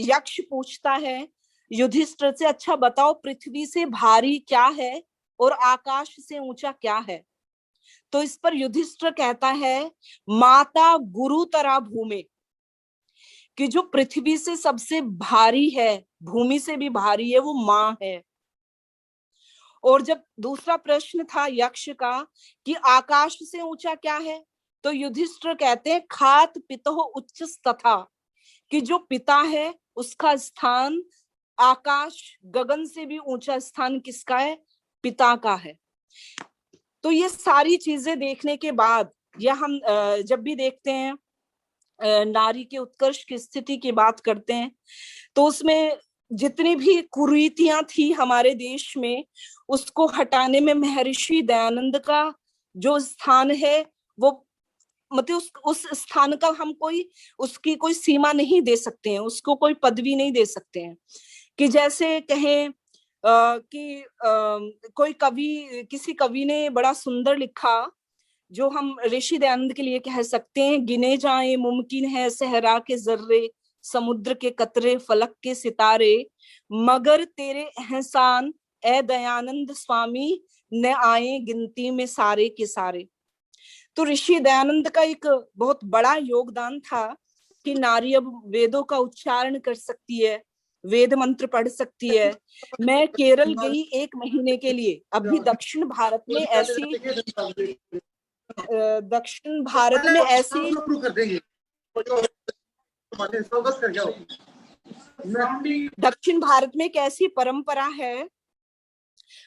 यक्ष पूछता है युधिष्ठिर से, अच्छा बताओ पृथ्वी से भारी क्या है और आकाश से ऊंचा क्या है। तो इस पर युधिष्ठिर कहता है माता गुरुतरा भूमि, कि जो पृथ्वी से सबसे भारी है, भूमि से भी भारी है, वो माँ है। और जब दूसरा प्रश्न था यक्ष का कि आकाश से ऊंचा क्या है, तो युधिष्ठिर कहते हैं खात पितोः उच्च तथा, कि जो पिता है उसका स्थान आकाश गगन से भी ऊंचा स्थान किसका है, पिता का है। तो ये सारी चीजें देखने के बाद, या हम जब भी देखते हैं नारी के उत्कर्ष की स्थिति की बात करते हैं, तो उसमें जितनी भी कुरीतियां थी हमारे देश में, उसको हटाने में महर्षि दयानंद का जो स्थान है, वो मतलब उस स्थान का हम उसकी कोई सीमा नहीं दे सकते हैं, उसको कोई पदवी नहीं दे सकते हैं। कि जैसे कहें कि कोई कवि, किसी कवि ने बड़ा सुंदर लिखा, जो हम ऋषि दयानंद के लिए कह सकते हैं, गिने जाए मुमकिन है सहरा के जर्रे, समुद्र के कतरे, फलक के सितारे, मगर तेरे एहसान ए दयानंद स्वामी न आए गिनती में सारे के सारे। तो ऋषि दयानंद का एक बहुत बड़ा योगदान था कि नारी अब वेदों का उच्चारण कर सकती है, वेद मंत्र पढ़ सकती है। मैं केरल गई 1 महीने के लिए, अभी दक्षिण भारत में ऐसी दक्षिण भारत में एक ऐसी परंपरा है,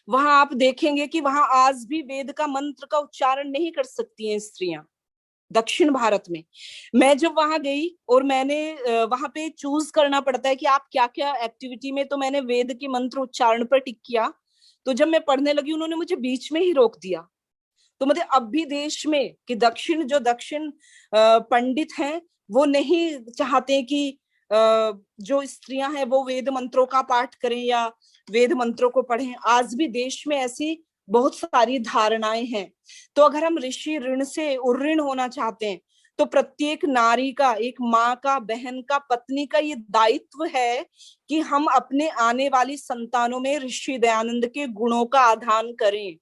वहां आप देखेंगे कि वहां आज भी वेद का मंत्र का उच्चारण नहीं कर सकती हैं स्त्रियां, दक्षिण भारत में। मैं जब वहां गई और मैंने वहां पे चूज करना पड़ता है कि आप क्या क्या एक्टिविटी में, तो मैंने वेद के मंत्र उच्चारण पर टिक किया। तो जब मैं पढ़ने लगी उन्होंने मुझे बीच में ही रोक दिया। तो मतलब अब भी देश में कि दक्षिण पंडित हैं वो नहीं चाहते कि जो स्त्रियां हैं वो वेद मंत्रों का पाठ करें या वेद मंत्रों को पढ़ें। आज भी देश में ऐसी बहुत सारी धारणाएं हैं। तो अगर हम ऋषि ऋण से उऋण होना चाहते हैं, तो प्रत्येक नारी का, एक माँ का, बहन का, पत्नी का ये दायित्व है कि हम अपने आने वाली संतानों में ऋषि दयानंद के गुणों का आधान करें।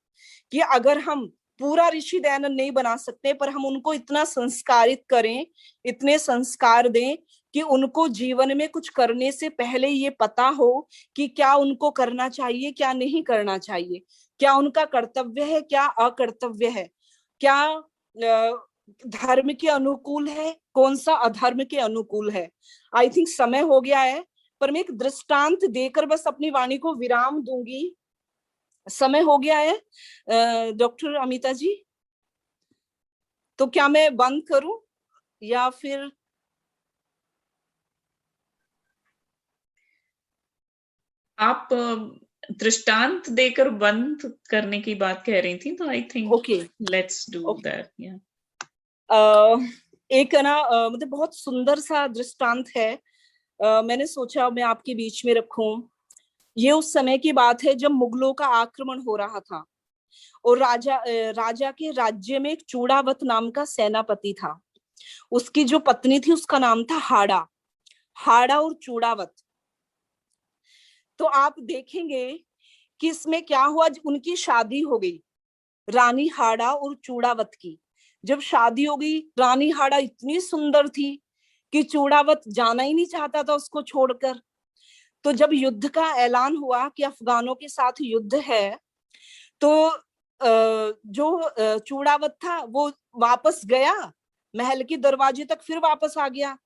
कि अगर हम पूरा ऋषि दयानंद नहीं बना सकते, पर हम उनको इतना संस्कारित करें, इतने संस्कार दें कि उनको जीवन में कुछ करने से पहले ये पता हो कि क्या उनको करना चाहिए, क्या नहीं करना चाहिए, क्या उनका कर्तव्य है, क्या अकर्तव्य है, क्या धर्म के अनुकूल है, कौन सा अधर्म के अनुकूल है। आई थिंक समय हो गया है, पर मैं एक दृष्टांत देकर बस अपनी वाणी को विराम दूंगी। समय हो गया है डॉक्टर अमिता जी, तो क्या मैं बंद करूं या फिर? आप दृष्टांत देकर बंद करने की बात कह रही थी, तो I think okay, let's do that. एक ना मतलब बहुत सुंदर सा दृष्टांत है, मैंने सोचा मैं आपके बीच में रखूं। ये उस समय की बात है जब मुगलों का आक्रमण हो रहा था। और राजा के राज्य में एक चूड़ावत नाम का सेनापति था। उसकी जो पत्नी थी उसका नाम था हाड़ा। हाड़ा और चूड़ावत। तो आप देखेंगे कि इसमें क्या हुआ, उनकी शादी हो गई रानी हाड़ा और चूड़ावत की। जब शादी हो गई, रानी हाड़ा इतनी सुंदर थी कि चूड़ावत जाना ही नहीं चाहता था उसको छोड़कर। तो जब युद्ध का ऐलान हुआ कि अफगानों के साथ युद्ध है, तो जो चूड़ावत था वो वापस गया महल के दरवाजे तक, फिर वापस आ गया।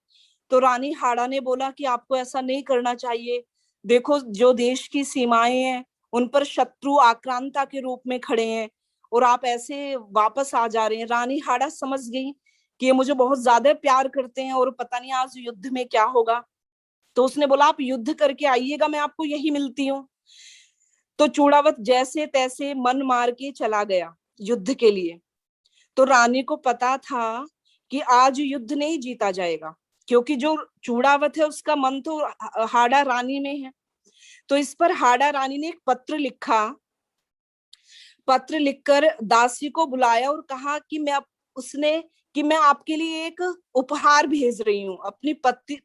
तो रानी हाड़ा ने बोला कि आपको ऐसा नहीं करना चाहिए। देखो जो देश की सीमाएं हैं उन पर शत्रु आक्रांता के रूप में खड़े हैं और आप ऐसे वापस आ जा रहे हैं। रानी हाड़ा समझ गई कि ये मुझे बहुत ज्यादा प्यार करते हैं और पता नहीं आज युद्ध में क्या होगा। तो उसने बोला आप युद्ध करके आइएगा, मैं आपको यही मिलती हूँ। तो चूड़ावत जैसे तैसे मन मार के चला गया युद्ध के लिए। तो रानी को पता था कि आज युद्ध नहीं जीता जाएगा, क्योंकि जो चूड़ावत है उसका मन तो हाड़ा रानी में है। तो इस पर हाड़ा रानी ने एक पत्र लिखा। पत्र लिखकर दासी को बुलाया और कहा कि मैं आपके लिए एक उपहार भेज रही हूँ, अपनी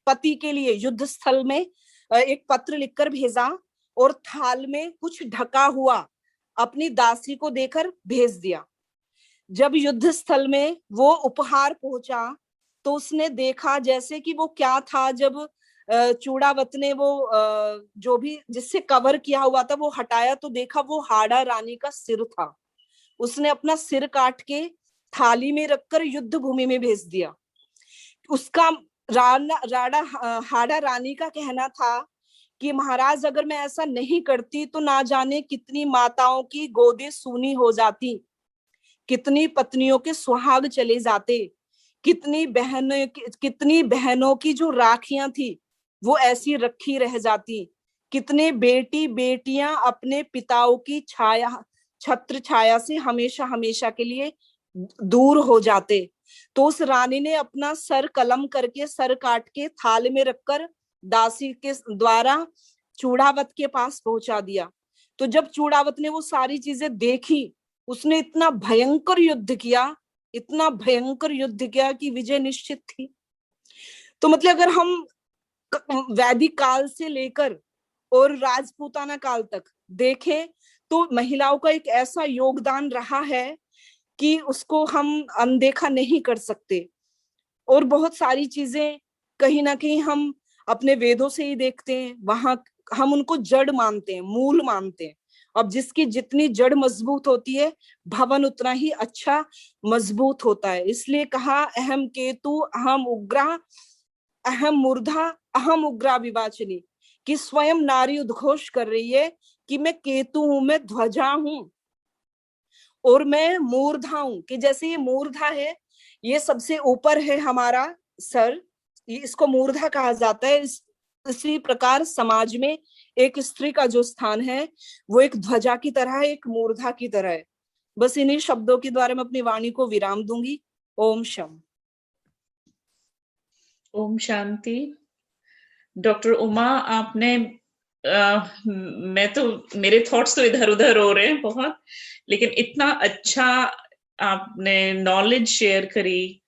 पति के लिए। युद्ध स्थल में एक पत्र लिखकर भेजा और थाल में कुछ ढका हुआ अपनी दासी को देकर भेज दिया। जब युद्ध स्थल में वो उपहार पहुंचा तो उसने देखा जैसे कि वो क्या था। जब चूड़ावत ने वो जो भी जिससे कवर किया हुआ था वो हटाया तो देखा वो हाड़ा रानी का सिर था। उसने अपना सिर काट के थाली में रखकर युद्ध भूमि में भेज दिया। उसका हाड़ा रानी का कहना था कि महाराज अगर मैं ऐसा नहीं करती तो ना जाने कितनी माताओं की गोदें सूनी हो जाती, कितनी पत्नियों के सुहाग चले जाते, कितनी बहनों की जो राखियां थी वो ऐसी रखी रह जाती, कितने बेटी बेटियां अपने पिताओं की छत्र छाया से हमेशा हमेशा के लिए दूर हो जाते। तो उस रानी ने अपना सर कलम करके सर काट के थाल में रखकर दासी के द्वारा चूड़ावत के पास पहुंचा दिया। तो जब चूड़ावत ने वो सारी चीजें देखी, उसने इतना भयंकर युद्ध किया, इतना भयंकर युद्ध किया कि विजय निश्चित थी। तो मतलब अगर हम वैदिक काल से लेकर और राजपूताना काल तक देखें तो महिलाओं का एक ऐसा योगदान रहा है कि उसको हम अनदेखा नहीं कर सकते। और बहुत सारी चीजें कहीं ना कहीं हम अपने वेदों से ही देखते हैं, वहां हम उनको जड़ मानते हैं, मूल मानते हैं। अब जिसकी जितनी जड़ मजबूत होती है भवन उतना ही अच्छा मजबूत होता है। इसलिए कहा अहम केतु अहम उग्रा अहम मूर्धा अहम उग्रा विवाचिनी, कि स्वयं नारी उद्घोष कर रही है कि मैं केतु हूं, मैं ध्वजा हूं और मैं मूर्धा हूं। कि जैसे ये मूर्धा है, ये सबसे ऊपर है हमारा सर, इसको मूर्धा कहा जाता है। इसी प्रकार समाज में एक स्त्री का जो स्थान है वो एक ध्वजा की तरह है, एक मूर्धा की तरह है। बस इन्हीं शब्दों के द्वारा मैं अपनी वाणी को विराम दूंगी। ओम शम। ओम शांति। डॉक्टर उमा, आपने मैं तो मेरे थॉट्स तो इधर उधर हो रहे हैं बहुत, लेकिन इतना अच्छा आपने नॉलेज शेयर करी।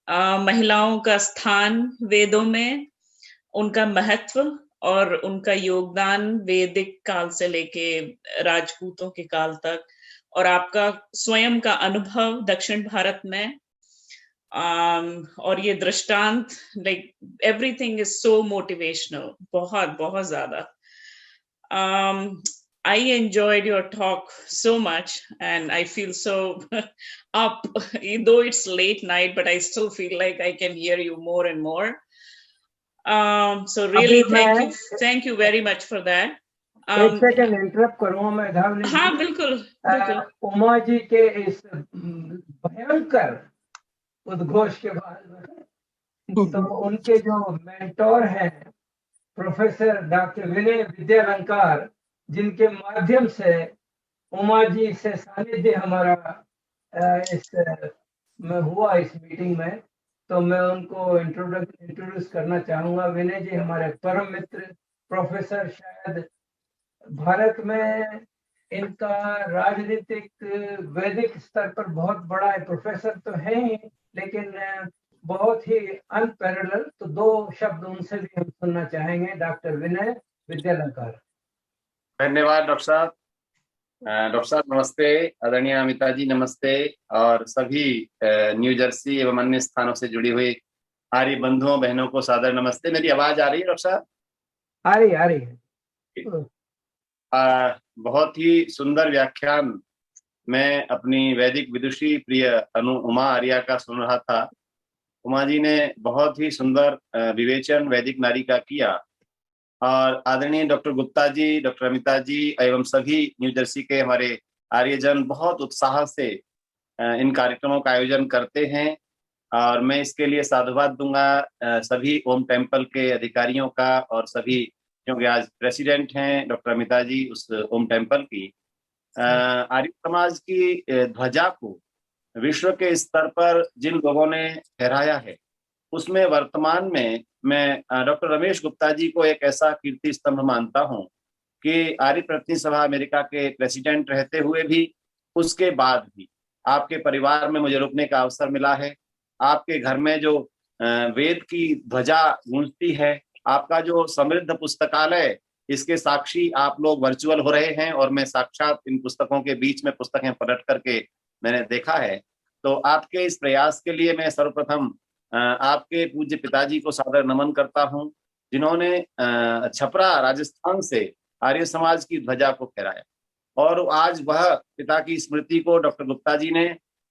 महिलाओं का स्थान वेदों में, उनका महत्व और उनका योगदान वैदिक काल से लेके राजपूतों के काल तक, और आपका स्वयं का अनुभव दक्षिण भारत में, और ये दृष्टांत, like everything is so motivational, बहुत बहुत ज्यादा। I enjoyed your talk so much and I feel so up, though it's late night, but I still feel like I can hear you more and more. So really thank you very much for that. एक second interrupt करूंगा मैं धावनी। हाँ बिल्कुल बिल्कुल। उमा जी के इस भयंकर उद्घोष के बाद तो उनके जो मेंटोर हैं प्रोफेसर डॉक्टर विनय विद्यालंकार, जिनके माध्यम से उमा जी से सानिध्य हमारा इस में हुआ इस मीटिंग में, तो मैं उनको इंट्रोड्यूस करना चाहूंगा। विनय जी हमारे परम मित्र प्रोफेसर, शायद भारत में इनका राजनीतिक वैदिक स्तर पर बहुत बड़ा है, प्रोफेसर तो है ही, लेकिन बहुत ही अनपैरेलल। तो दो शब्द उनसे भी हम सुनना चाहेंगे। डॉक्टर विनय विद्यालंकार। धन्यवाद डॉक्टर साहब। डॉक्टर साहब नमस्ते, आदरणीय अमिता जी नमस्ते, और सभी न्यू जर्सी एवं अन्य स्थानों से जुड़ी हुई आर्य बंधुओं बहनों को सादर नमस्ते। मेरी आवाज आ रही है डॉक्टर साहब? आ रही है। बहुत ही सुंदर व्याख्यान मैं अपनी वैदिक विदुषी प्रिय अनु उमा आर्या का सुन रहा था। उमा जी ने बहुत ही सुंदर विवेचन वैदिक नारी का किया, और आदरणीय डॉक्टर गुप्ता जी, डॉक्टर अमिता जी एवं सभी न्यू जर्सी के हमारे आर्यजन बहुत उत्साह से इन कार्यक्रमों का आयोजन करते हैं, और मैं इसके लिए साधुवाद दूंगा सभी ओम टेम्पल के अधिकारियों का, और सभी, क्योंकि आज प्रेसिडेंट हैं डॉक्टर अमिता जी उस ओम टेम्पल की। आर्य समाज की ध्वजा को विश्व के स्तर पर जिन लोगों ने फहराया है, उसमें वर्तमान में मैं डॉक्टर रमेश गुप्ता जी को एक ऐसा कीर्ति स्तंभ मानता हूं कि आर्य प्रतिनिधि सभा अमेरिका के प्रेसिडेंट रहते हुए भी, उसके बाद भी आपके परिवार में मुझे रुकने का अवसर मिला है। आपके घर में जो वेद की ध्वजा गूंजती है, आपका जो समृद्ध पुस्तकालय, इसके साक्षी आप लोग वर्चुअल हो रहे हैं, और मैं साक्षात इन पुस्तकों के बीच में पुस्तकें पलट करके मैंने देखा है। तो आपके इस प्रयास के लिए मैं सर्वप्रथम आपके पूज्य पिताजी को सादर नमन करता हूं, जिन्होंने छपरा राजस्थान से आर्य समाज की ध्वजा को फहराया, और आज वह पिता की स्मृति को डॉक्टर गुप्ता जी ने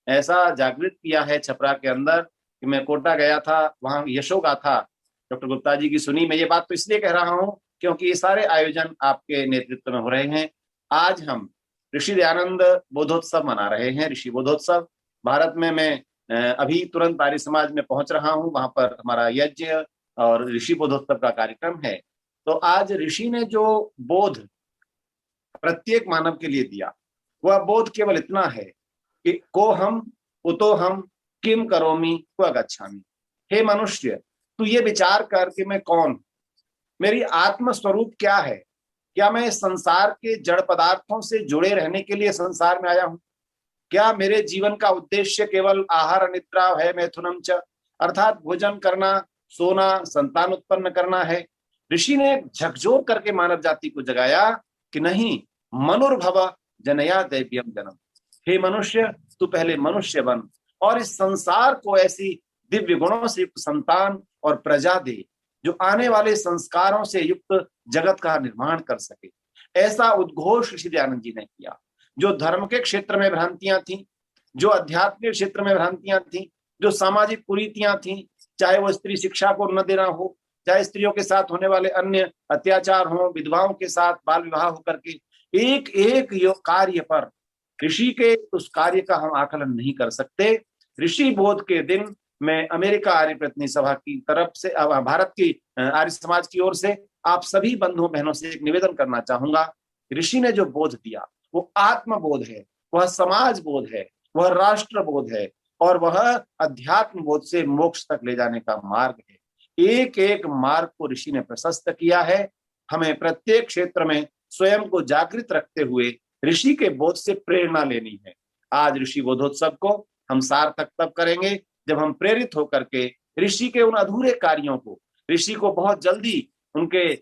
ऐसा जागृत किया है छपरा के अंदर कि मैं कोटा गया था, वहां यशो गाथा डॉक्टर गुप्ता जी की सुनी। मैं ये बात तो इसलिए कह रहा हूं क्योंकि ये सारे आयोजन आपके नेतृत्व में हो रहे हैं। आज हम ऋषि दयानंद बोधोत्सव मना रहे हैं, ऋषि बोधोत्सव। भारत में मैं अभी तुरंत आर्य समाज में पहुंच रहा हूं, वहां पर हमारा यज्ञ और ऋषि बोधोत्सव का कार्यक्रम है। तो आज ऋषि ने जो बोध प्रत्येक मानव के लिए दिया, वह बोध केवल इतना है कि को हम उतो हम किम करोमि क्व गच्छामि। हे मनुष्य, तू ये विचार कर कि मैं कौन हूं, मेरी आत्म स्वरूप क्या है, क्या मैं इस संसार के जड़ पदार्थों से जुड़े रहने के लिए संसार में आया हूं, क्या मेरे जीवन का उद्देश्य केवल आहार निद्रा है मैथुनम च, अर्थात भोजन करना, सोना, संतान उत्पन्न करना है। ऋषि ने झकझोर करके मानव जाति को जगाया कि नहीं, मनुर्भव जनया दैव्यम जन्म। हे मनुष्य, तू पहले मनुष्य बन और इस संसार को ऐसी दिव्य गुणों से युक्त संतान और प्रजा दे जो आने वाले संस्कारों से युक्त जगत का निर्माण कर सके। ऐसा उद्घोष ऋषि दयानंद जी ने किया। जो धर्म के क्षेत्र में भ्रांतियां थी, जो अध्यात्म के क्षेत्र में भ्रांतियां थी, जो सामाजिक कुरीतियां थी, चाहे वो स्त्री शिक्षा को न देना हो, चाहे स्त्रियों के साथ होने वाले अन्य अत्याचार हो, विधवाओं के साथ बाल विवाह होकर के, एक एक कार्य पर ऋषि के उस कार्य का हम आकलन नहीं कर सकते। ऋषि बोध के दिन मैं अमेरिका आर्य प्रतिनिधि सभा की तरफ से, भारत की आर्य समाज की ओर से आप सभी बंधुओं बहनों से एक निवेदन करना चाहूंगा। ऋषि ने जो बोध दिया वो आत्म बोध है, वह समाज बोध है, वह राष्ट्र बोध है, और वह अध्यात्म बोध से मोक्ष तक ले जाने का मार्ग है। एक एक मार्ग को ऋषि ने प्रशस्त किया है। हमें प्रत्येक क्षेत्र में स्वयं को जागृत रखते हुए ऋषि के बोध से प्रेरणा लेनी है। आज ऋषि बोधोत्सव को हम सार्थक तब करेंगे जब हम प्रेरित होकर के ऋषि के उन अधूरे कार्यों को, ऋषि को बहुत जल्दी उनके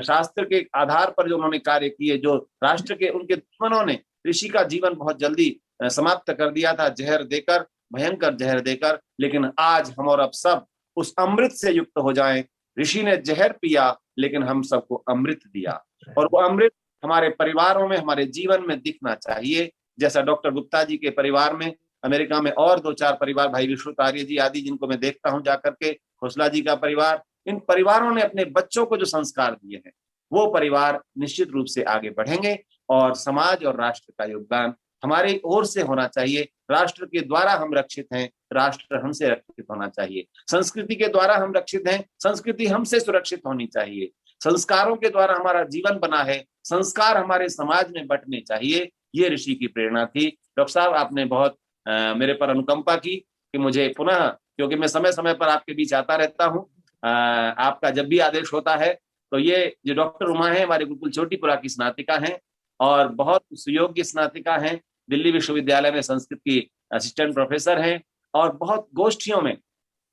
शास्त्र के आधार पर जो उन्होंने कार्य किए, जो राष्ट्र के उनके दुश्मनों ने ऋषि का जीवन बहुत जल्दी समाप्त कर दिया था, जहर देकर, भयंकर जहर देकर, लेकिन आज हम और अब सब उस अमृत से युक्त हो जाएं। ऋषि ने जहर पिया लेकिन हम सबको अमृत दिया, और वो अमृत हमारे परिवारों में, हमारे जीवन में दिखना चाहिए। जैसा डॉक्टर गुप्ता जी के परिवार में, अमेरिका में और 2-4 परिवार, भाई विश्वत आर्य जी आदि जिनको मैं देखता हूं जाकर के, खोसला जी का परिवार, इन परिवारों ने अपने बच्चों को जो संस्कार दिए हैं, वो परिवार निश्चित रूप से आगे बढ़ेंगे, और समाज और राष्ट्र का योगदान हमारी ओर से होना चाहिए। राष्ट्र के द्वारा हम रक्षित हैं, राष्ट्र हमसे रक्षित होना चाहिए। संस्कृति के द्वारा हम रक्षित हैं, संस्कृति हमसे सुरक्षित होनी चाहिए। संस्कारों के द्वारा हमारा जीवन बना है, संस्कार हमारे समाज में बंटने चाहिए। ये ऋषि की प्रेरणा थी। डॉक्टर साहब, आपने बहुत मेरे पर अनुकंपा की कि मुझे पुनः, क्योंकि मैं समय समय पर आपके बीच आता रहता हूँ, आपका जब भी आदेश होता है, तो ये जो डॉक्टर उमा है, हमारे गुरुकुल चोटीपुरा की स्नातिका हैं, और बहुत सुयोग्य स्नातिका हैं, दिल्ली विश्वविद्यालय में संस्कृत की असिस्टेंट प्रोफेसर हैं और बहुत गोष्ठियों में,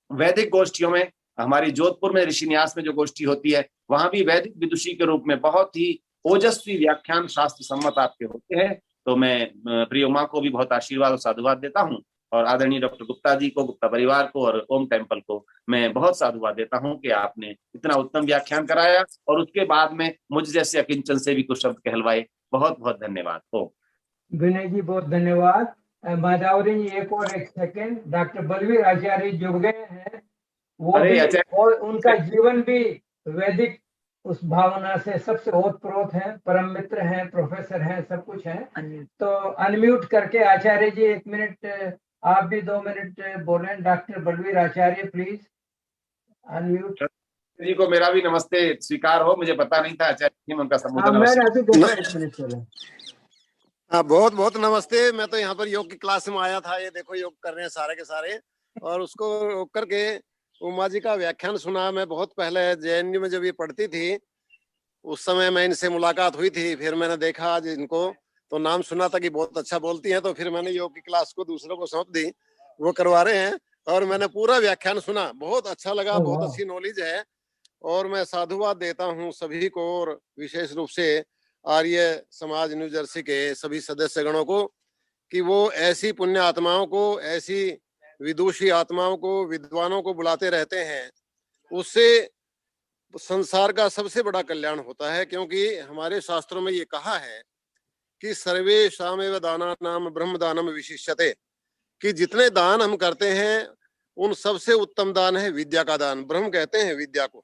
वैदिक गोष्ठियों में, हमारी जोधपुर में ऋषिन्यास में जो गोष्ठी होती है वहां भी वैदिक विदुषी के रूप में बहुत ही ओजस्वी व्याख्यान शास्त्र सम्मत आपके होते हैं। तो मैं प्रिय उमा को भी बहुत आशीर्वाद और साधुवाद देता हूँ और आदरणीय डॉक्टर गुप्ता जी को, गुप्ता परिवार को और ओम टेम्पल को मैं बहुत साधुवाद देता हूँ कि आपने इतना उत्तम व्याख्यान कराया और उसके बाद में मुझ जैसे अकिंचन से भी कुछ शब्द कहलवाए। बहुत बहुत धन्यवाद। ओम। विनय जी बहुत धन्यवाद। माधवरी जी एक सेकंड, डॉक्टर बलवीर आचार्य जुड़ गए हैं, वो अरे भी आचार्य, और उनका जीवन भी वैदिक उस भावना से सबसे ओतप्रोत है, परम मित्र हैं, प्रोफेसर हैं, सब कुछ है। तो अनम्यूट करके आचार्य जी 1 मिनट, आप भी 2 मिनट बोलें। Doctor Balveer Acharya please unmute. Ji को मेरा भी नमस्ते स्वीकार हो, मुझे पता नहीं था आचार्य जी में उनका संबोधन मैंने अवश्य। अभी देखा 1 मिनट पहले। हाँ, बहुत बहुत नमस्ते। मैं तो यहाँ पर योग की क्लास में आया था, ये देखो योग कर रहे हैं सारे के सारे, और उसको रोक करके उमा जी का व्याख्यान सुना। मैं बहुत पहले JNU में जब ये पढ़ती थी उस समय मैं इनसे मुलाकात हुई थी, फिर मैंने देखा आज इनको, तो नाम सुना था कि बहुत अच्छा बोलती हैं, तो फिर मैंने योग की क्लास को दूसरों को सौंप दी, वो करवा रहे हैं और मैंने पूरा व्याख्यान सुना, बहुत अच्छा लगा, बहुत अच्छी नॉलेज है। और मैं साधुवाद देता हूँ सभी को और विशेष रूप से आर्य समाज न्यू जर्सी के सभी सदस्यगणों को कि वो ऐसी पुण्य आत्माओं को, ऐसी विदुषी आत्माओं को, विद्वानों को बुलाते रहते हैं। उससे संसार का सबसे बड़ा कल्याण होता है, क्योंकि हमारे शास्त्रों में ये कहा है कि सर्वेषामेव दानानाम ब्रह्म दानम विशिष्यते, कि जितने दान हम करते हैं उन सबसे उत्तम दान है विद्या का दान। ब्रह्म कहते हैं विद्या को,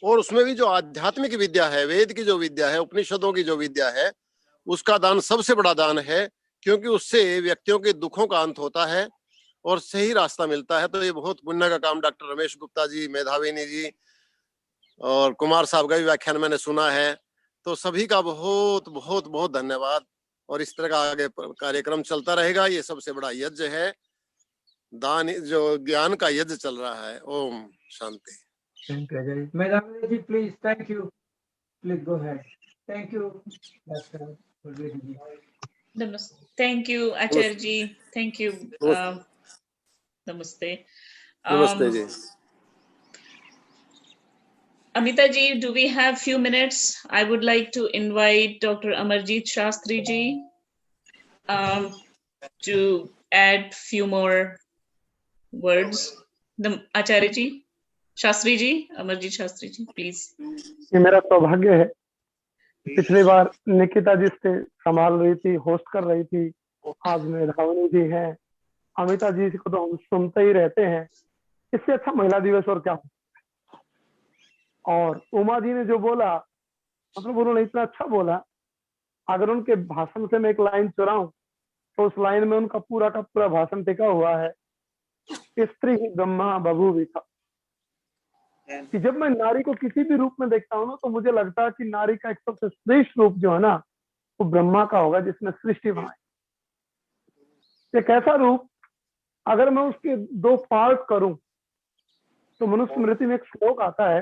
और उसमें भी जो आध्यात्मिक विद्या है, वेद की जो विद्या है, उपनिषदों की जो विद्या है, उसका दान सबसे बड़ा दान है, क्योंकि उससे व्यक्तियों के दुखों का अंत होता है और सही रास्ता मिलता है। तो ये बहुत पुण्य का काम डॉक्टर रमेश गुप्ता जी, मेधाविनी जी और कुमार साहब का भी व्याख्यान मैंने सुना है। तो सभी का बहुत बहुत बहुत धन्यवाद, और इस तरह का आगे कार्यक्रम चलता रहेगा। ये सबसे बड़ा यज्ञ है, दान, जो ज्ञान का यज्ञ चल रहा है। Om Shanti. Thank you Medhavi ji, please. Thank you, please go ahead. Thank you doctor Balveer ji. Thank you, Acharya ji. Thank you. Namaste. नमस्ते जी। Amita ji, do we have few minutes? I would like to invite Dr. Amarjit Shastri ji to add few more words. Acharya ji, Shastri ji, Amarjit Shastri ji, please. ये मेरा सौभाग्य है। पिछली बार निकिता जी से संभाल रही थी, होस्ट कर रही थी, आज मेधाविनी जी है, अमिता जी को तो हम सुनते ही रहते हैं, इससे अच्छा महिला दिवस और क्या हो। और उमा जी ने जो बोला, मतलब उन्होंने इतना अच्छा बोला, अगर उनके भाषण से मैं एक लाइन चुराऊं तो उस लाइन में उनका पूरा का पूरा भाषण टिका हुआ है, स्त्री ही ब्रह्मा बभूविता। कि जब मैं नारी को किसी भी रूप में देखता हूँ ना, तो मुझे लगता है कि नारी का एक सबसे श्रेष्ठ रूप जो है ना, वो ब्रह्मा का होगा, जिसने सृष्टि बनाई। एक ऐसा रूप, अगर मैं उसके 2 पार्ट करूं तो मनुस्मृति में एक श्लोक आता है,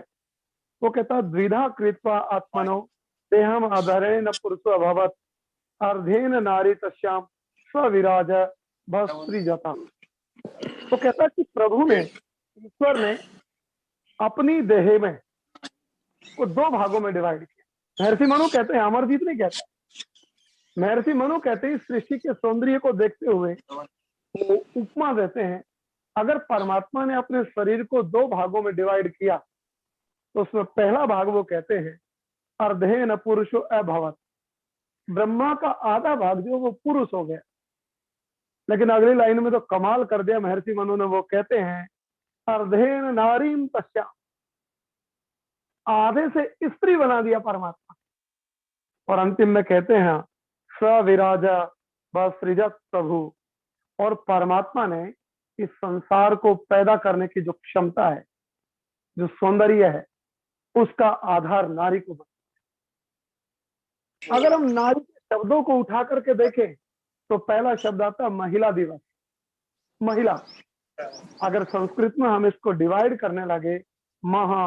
वो कहता है द्विधा कृत्वा आत्मनो देहम आधारेण पुरुषो अभवत् अर्धेन नारी तस्याम स्वविराज भस्त्री जाता। तो कहता है कि प्रभु ने, ईश्वर ने अपनी देह में को 2 भागों में डिवाइड किया। महर्षि मनु कहते हैं, अमरजीत नहीं कहता, महर्षि मनु कहते हैं सृष्टि के सौंदर्य को देखते हुए वो उपमा देते हैं, अगर परमात्मा ने अपने शरीर को 2 भागों में डिवाइड किया तो उसमें पहला भाग वो कहते हैं अर्धेन पुरुषो अभवत्, ब्रह्मा का आधा भाग जो वो पुरुष हो गया। लेकिन अगली लाइन में तो कमाल कर दिया महर्षि मनु ने, वो कहते हैं अर्धेन नारीम तस्या, आधे से स्त्री बना दिया परमात्मा। और अंतिम में कहते हैं सविराजा भस्त्रिजत प्रभु, और परमात्मा ने इस संसार को पैदा करने की जो क्षमता है, जो सौंदर्य है, उसका आधार नारी को बना। अगर हम नारी के शब्दों को उठा करके देखें तो पहला शब्द आता है महिला दिवस। महिला, अगर संस्कृत में हम इसको डिवाइड करने लगे, महा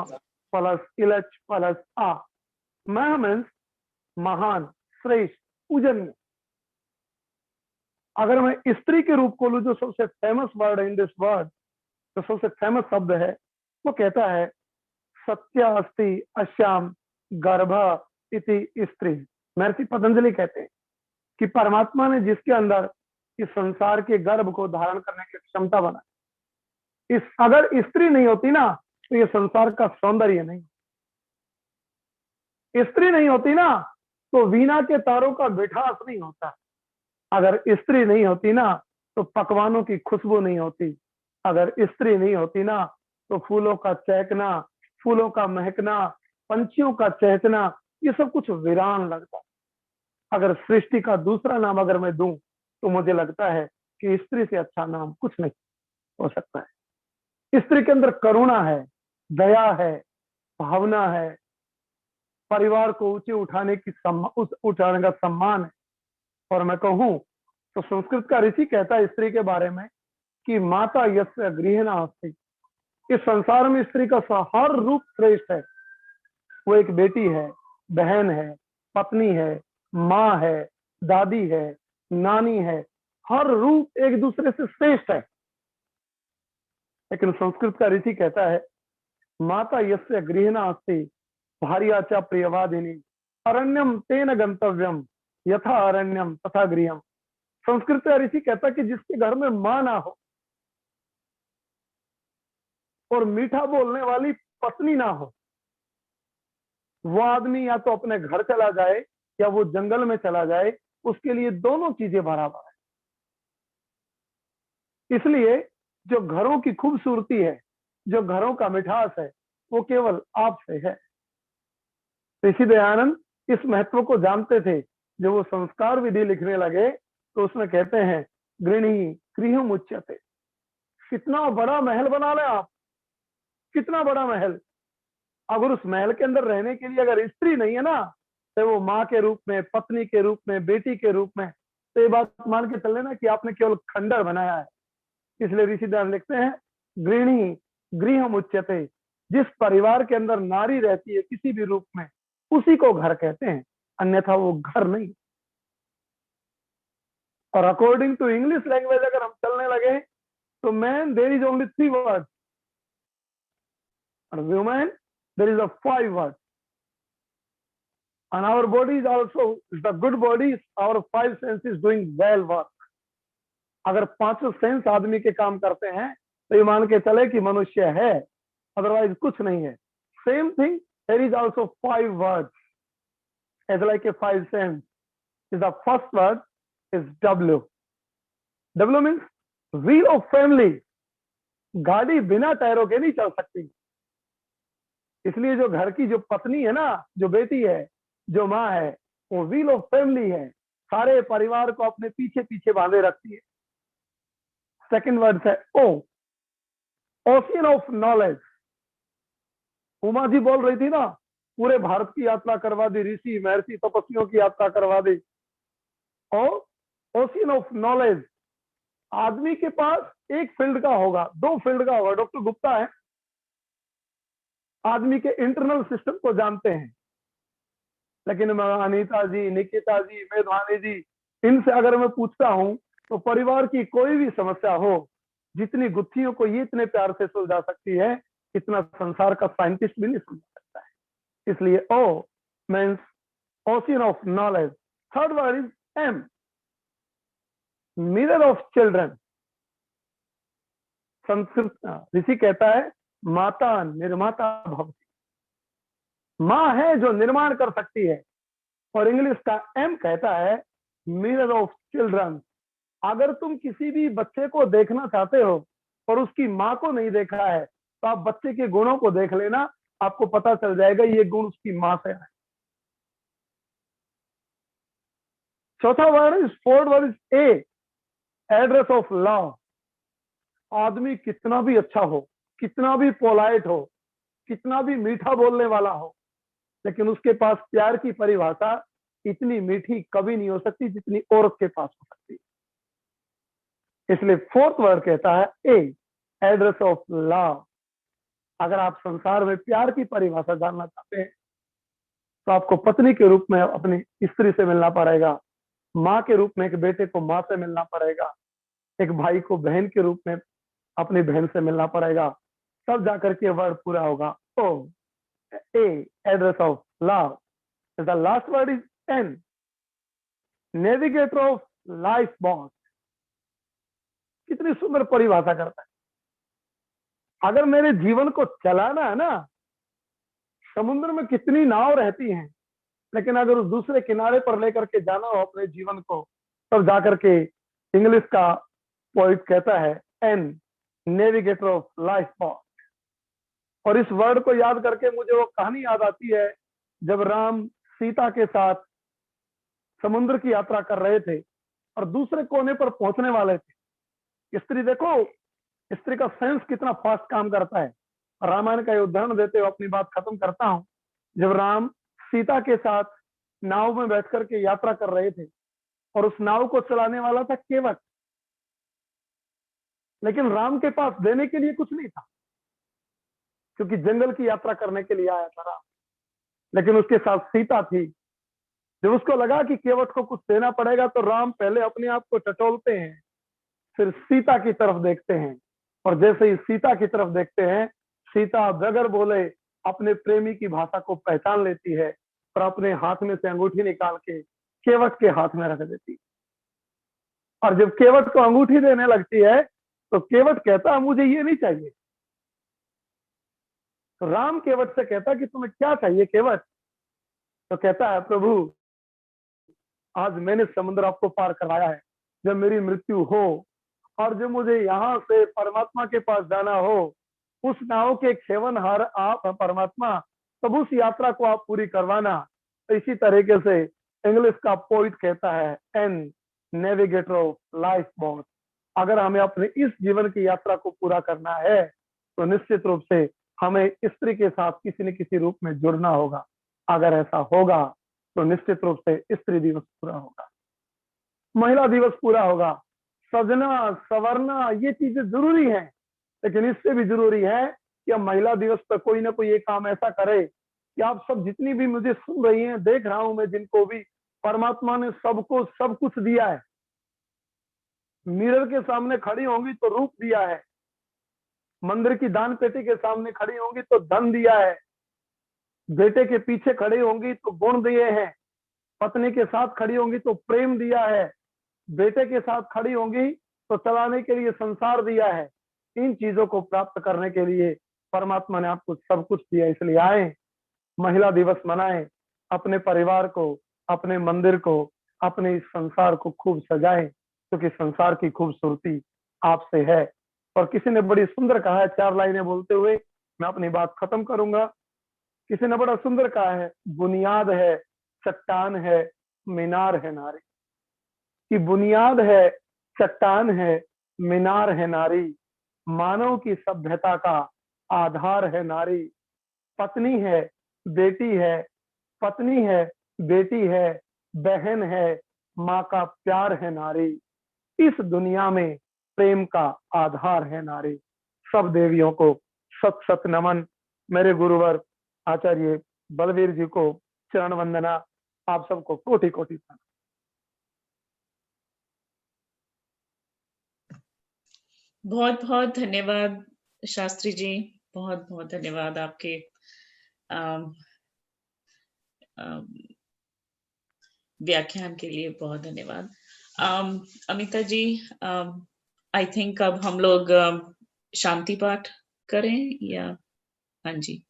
प्लस इलच प्लस आ, मह मीन्स महान, श्रेष्ठ, पूजनीय। अगर मैं स्त्री के रूप को लूं, जो सबसे फेमस वर्ड है इन दिस वर्ड, जो सबसे फेमस शब्द है, वो कहता है सत्या अस्ति अस्याम गर्भा इति स्त्री। महर्षि पतंजलि कहते हैं कि परमात्मा ने जिसके अंदर इस संसार के गर्भ को धारण करने की क्षमता बनाई, अगर स्त्री नहीं होती ना तो ये संसार का सौंदर्य नहीं, स्त्री नहीं होती ना तो वीणा के तारों का मिठास नहीं होता, अगर स्त्री नहीं होती ना तो पकवानों की खुशबू नहीं होती, अगर स्त्री नहीं होती ना तो फूलों का चहकना, फूलों का महकना, पंछियों का चहकना, ये सब कुछ वीरान लगता। अगर सृष्टि का दूसरा नाम अगर मैं दूं तो मुझे लगता है कि स्त्री से अच्छा नाम कुछ नहीं हो सकता है। स्त्री के अंदर करुणा है, दया है, भावना है, परिवार को ऊंचे उठाने उठाने का सम्मान है। और मैं कहूं तो संस्कृत का ऋषि कहता है स्त्री के बारे में कि माता यस्य गृहिणी अस्ति। इस संसार में स्त्री का हर रूप श्रेष्ठ है। वो एक बेटी है, बहन है, पत्नी है, माँ है, दादी है, नानी है, हर रूप एक दूसरे से श्रेष्ठ है। लेकिन संस्कृत का ऋषि कहता है माता यस्य गृहिणी अस्ति भार्या च प्रियवादिनी अरण्यम तेन गंतव्यम यथा अरण्यम तथा गृहम। संस्कृत का ऋषि कहता है कि जिसके घर में मां ना हो और मीठा बोलने वाली पत्नी ना हो, वो आदमी या तो अपने घर चला जाए या वो जंगल में चला जाए, उसके लिए दोनों चीजें बराबर है। इसलिए जो घरों की खूबसूरती है, जो घरों का मिठास है, वो केवल आपसे है। ऋषि दयानंद इस महत्व को जानते थे। जब वो संस्कार विधि लिखने लगे तो उसमें कहते हैं गृहिणी गृहम उच्यते। कितना बड़ा महल बना ले आप, कितना बड़ा महल, अगर उस महल के अंदर रहने के लिए अगर स्त्री नहीं है ना, तो वो माँ के रूप में, पत्नी के रूप में, बेटी के रूप में, तो ये बात मान के चल लेना कि आपने केवल खंडर बनाया है। इसलिए ऋषि दयानंद लिखते हैं गृहिणी गृहम उच्यते। जिस परिवार के अंदर नारी रहती है किसी भी रूप में, उसी को घर कहते हैं, अन्यथा वो घर नहीं। और अकॉर्डिंग टू इंग्लिश लैंग्वेज अगर हम चलने लगे तो man there is only 3 words और women there is 5 words. And our body is also the good body, our 5 senses doing well work. अगर 5 सेंस आदमी के काम करते हैं तो ये मान के चले कि मनुष्य है, अदरवाइज कुछ नहीं है। Same thing, there is also 5 words as like a 5 sense. The first word is W. W means wheel of family. गाड़ी बिना टायरों के नहीं चल सकती। इसलिए जो घर की जो पत्नी है ना, जो बेटी है, जो माँ है, वो व्हील ऑफ फैमिली है, सारे परिवार को अपने पीछे पीछे बांधे रखती है। सेकंड वर्ड है ओ, ocean of knowledge. Uma ji बोल रही थी ना, पूरे भारत की यात्रा करवा दी, ऋषि महर्षि तपस्वियों की यात्रा करवा दी। और ओशियन ऑफ नॉलेज, आदमी के पास एक फील्ड का होगा, 2 फील्ड का होगा। डॉक्टर गुप्ता है, आदमी के इंटरनल सिस्टम को जानते हैं, लेकिन मैं अनीता जी, निकिता जी, मेधवानी जी, इनसे अगर मैं पूछता हूं तो परिवार की कोई भी समस्या हो, जितनी गुत्थियों को ये इतने प्यार से सुलझा सकती है, इतना संसार का साइंटिस्ट भी नहीं सुलझा सकता है। इसलिए O means ocean of knowledge. Third word is M, mirror of children. Sanskrit ऋषि कहता है माता निर्माता भवति। माँ है जो निर्माण कर सकती है। और इंग्लिश का एम कहता है मिरर ऑफ चिल्ड्रन। अगर तुम किसी भी बच्चे को देखना चाहते हो और उसकी माँ को नहीं देखा है तो आप बच्चे के गुणों को देख लेना, आपको पता चल जाएगा ये गुण उसकी माँ से है। चौथा word is, fourth word is a, address of love. आदमी कितना भी अच्छा हो, कितना भी पोलाइट हो, कितना भी मीठा बोलने वाला हो, लेकिन उसके पास प्यार की परिभाषा इतनी मीठी कभी नहीं हो सकती जितनी औरत के पास हो सकती है। इसलिए फोर्थ वर्ड कहता है ए, एड्रेस ऑफ लव। अगर आप संसार में प्यार की परिभाषा जानना चाहते हैं तो आपको पत्नी के रूप में अपनी स्त्री से मिलना पड़ेगा, माँ के रूप में एक बेटे को माँ से मिलना पड़ेगा, एक भाई को बहन के रूप में अपनी बहन से मिलना पड़ेगा, तब जाकर के वर्ड पूरा होगा। O a address of love, the last word is N, navigator of life bond. कितनी सुंदर परिभाषा करता है। अगर मेरे जीवन को चलाना है ना, समुद्र में कितनी नाव रहती हैं, लेकिन अगर उस दूसरे किनारे पर लेकर के जाना हो अपने जीवन को, तब जाकर के इंग्लिश का पोइट कहता है an, navigator of life bond. और इस वर्ड को याद करके मुझे वो कहानी याद आती है जब राम सीता के साथ समुद्र की यात्रा कर रहे थे और दूसरे कोने पर पहुंचने वाले थे। स्त्री, देखो स्त्री का सेंस कितना फास्ट काम करता है। रामायण का उदाहरण देते हुए अपनी बात खत्म करता हूं। जब राम सीता के साथ नाव में बैठ करके यात्रा कर रहे थे और उस नाव को चलाने वाला था केवट, लेकिन राम के पास देने के लिए कुछ नहीं था, क्योंकि जंगल की यात्रा करने के लिए आया था राम, लेकिन उसके साथ सीता थी। जब उसको लगा कि केवट को कुछ देना पड़ेगा, तो राम पहले अपने आप को टटोलते हैं, फिर सीता की तरफ देखते हैं, और जैसे ही सीता की तरफ देखते हैं, सीता बगैर बोले अपने प्रेमी की भाषा को पहचान लेती है और अपने हाथ में से अंगूठी निकाल के केवट के हाथ में रख देती। और जब केवट को अंगूठी देने लगती है, तो केवट कहता है मुझे ये नहीं चाहिए। तो राम केवट से कहता कि तुम्हें क्या चाहिए केवट? तो कहता है प्रभु, आज मैंने समुद्र आपको पार कराया है, जब मेरी मृत्यु हो और जब मुझे यहाँ से परमात्मा के पास जाना हो, उस नाव के खेवनहार आप परमात्मा, तब उस यात्रा को आप पूरी करवाना। तो इसी तरीके से इंग्लिश का पोइट कहता है an, navigator of life bond. अगर हमें अपने इस जीवन की यात्रा को पूरा करना है, तो निश्चित रूप से हमें स्त्री के साथ किसी न किसी रूप में जुड़ना होगा। अगर ऐसा होगा तो निश्चित रूप से स्त्री दिवस पूरा होगा, महिला दिवस पूरा होगा। सजना संवरना ये चीजें जरूरी हैं, लेकिन इससे भी जरूरी है कि हम महिला दिवस पर कोई ना कोई एक काम ऐसा करे कि आप सब जितनी भी मुझे सुन रही हैं, देख रहा हूं मैं जिनको भी परमात्मा ने सबको सब कुछ दिया है। मिरर के सामने खड़ी होंगी तो रूप दिया है, मंदिर की दान पेटी के सामने खड़ी होंगी तो धन दिया है, बेटे के पीछे खड़ी होंगी तो गुण दिए हैं, पत्नी के साथ खड़ी होंगी तो प्रेम दिया है, बेटे के साथ खड़ी होंगी तो चलाने के लिए संसार दिया है। इन चीजों को प्राप्त करने के लिए परमात्मा ने आपको सब कुछ दिया, इसलिए आए, महिला दिवस मनाएं, अपने परिवार को, अपने मंदिर को, अपने इस संसार को खूब सजाएं, क्योंकि संसार की खूबसूरती आपसे है। और किसी ने बड़ी सुंदर कहा है, 4 लाइनें बोलते हुए मैं अपनी बात खत्म करूंगा। किसी ने बड़ा सुंदर कहा है, बुनियाद है, चट्टान है, मीनार है नारी। कि बुनियाद है, चट्टान है, मीनार है नारी, मानव की सभ्यता का आधार है नारी। पत्नी है, बेटी है, पत्नी है, बेटी है, बहन है, माँ का प्यार है नारी। इस दुनिया में प्रेम का आधार है नारी। सब देवियों को सत सत नमन। मेरे गुरुवर आचार्य बलवीर जी को चरण वंदना। आप सबको कोटि कोटि प्रणाम। बहुत बहुत धन्यवाद शास्त्री जी, बहुत बहुत धन्यवाद आपके व्याख्यान के लिए, बहुत धन्यवाद। अमिता जी, आई थिंक अब हम लोग शांति पाठ करें या? हाँ जी,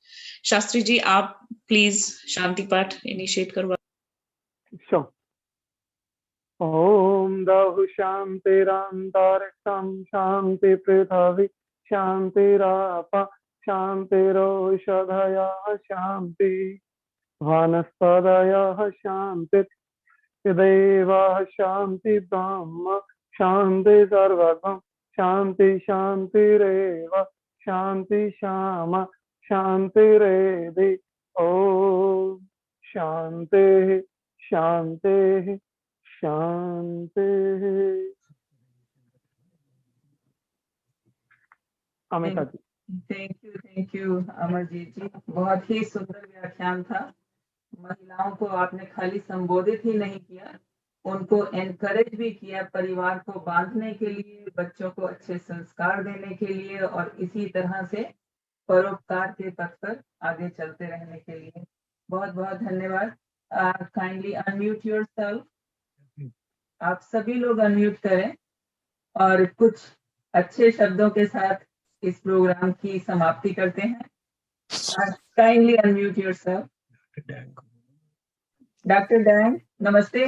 शास्त्री जी आप प्लीज शांति पाठ इनिशिएट करवा। Sure. ओम दहु शांतिरांतरिक्षं शांति पृथ्वी शांतिराप शांतिरोषधयः शांति वनस्पतयः शांति देवः शांति ब्रह्म शांति सर्वगं शांति शांतिरेव शांति श्याम शांतिरेधि। ओम शांति शांति शांति। अमिता जी। थैंक यू अमरजीत जी, बहुत ही सुंदर व्याख्यान था। महिलाओं को आपने खाली संबोधित ही नहीं किया, उनको एनकरेज भी किया परिवार को बांधने के लिए, बच्चों को अच्छे संस्कार देने के लिए और इसी तरह से परोपकार के पथ पर आगे चलते रहने के लिए। बहुत बहुत धन्यवाद। Kindly unmute yourself. आप सभी लोग अनम्यूट करें और कुछ अच्छे शब्दों के साथ इस प्रोग्राम की समाप्ति करते हैं। Kindly unmute yourself. Doctor dang नमस्ते,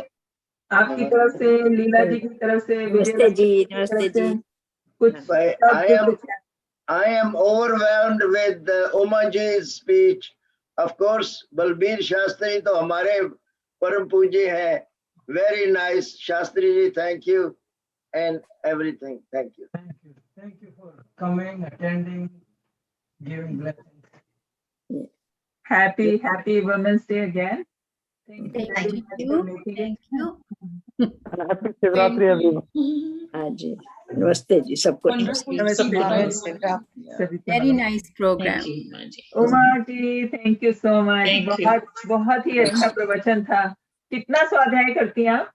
आपकी तरफ से, लीला जी की तरफ से, नमस्ते जी, नमस्ते जी। कुछ I am overwhelmed with Uma ji's speech. Of course, Balbir Shastri तो हमारे परम पूज्य हैं. Very nice, Shastri ji. Thank you and everything. Thank you. Thank you for coming, attending, giving blessings. Happy Women's Day again. Thank you. Thank you. Happy Shivratri everyone. हाँ जी, नमस्ते जी सबको। Very nice program. Uma ji thank you so much. बहुत ही अच्छा प्रवचन था। कितना स्वाध्याय करती हैं आप?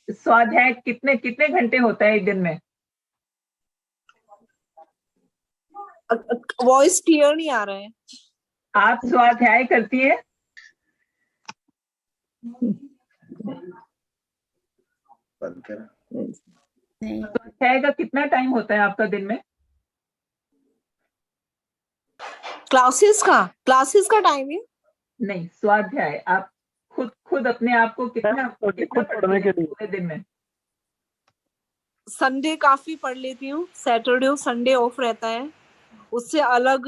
स्वाध्याय कितने घंटे होता है एक दिन में? वॉइस क्लियर नहीं आ रहा है। आप स्वाध्याय करती हैं? स्वाध्याय का कितना टाइम होता है आपका दिन में? क्लासेस का टाइमिंग नहीं, स्वाध्याय आप खुद अपने आप को कितना पढ़ने के लिए पूरे दिन में? संडे काफी पढ़ लेती हूँ, सैटरडे और संडे ऑफ रहता है। उससे अलग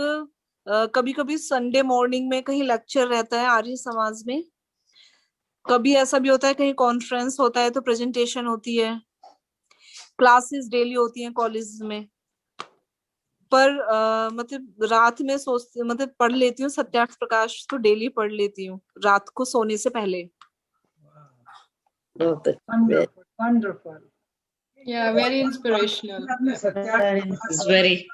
कभी कभी संडे मॉर्निंग में कहीं लेक्चर रहता है आर्य समाज में। कभी ऐसा भी होता है कहीं कॉन्फ्रेंस होता है तो प्रेजेंटेशन होती है। क्लासेस डेली होती हैं कॉलेज में। पर मतलब रात में मतलब पढ़ लेती हूँ। सत्यार्थ प्रकाश तो डेली पढ़ लेती हूँ रात को सोने से पहले। Wonderful. Yeah, very inspirational. It's very.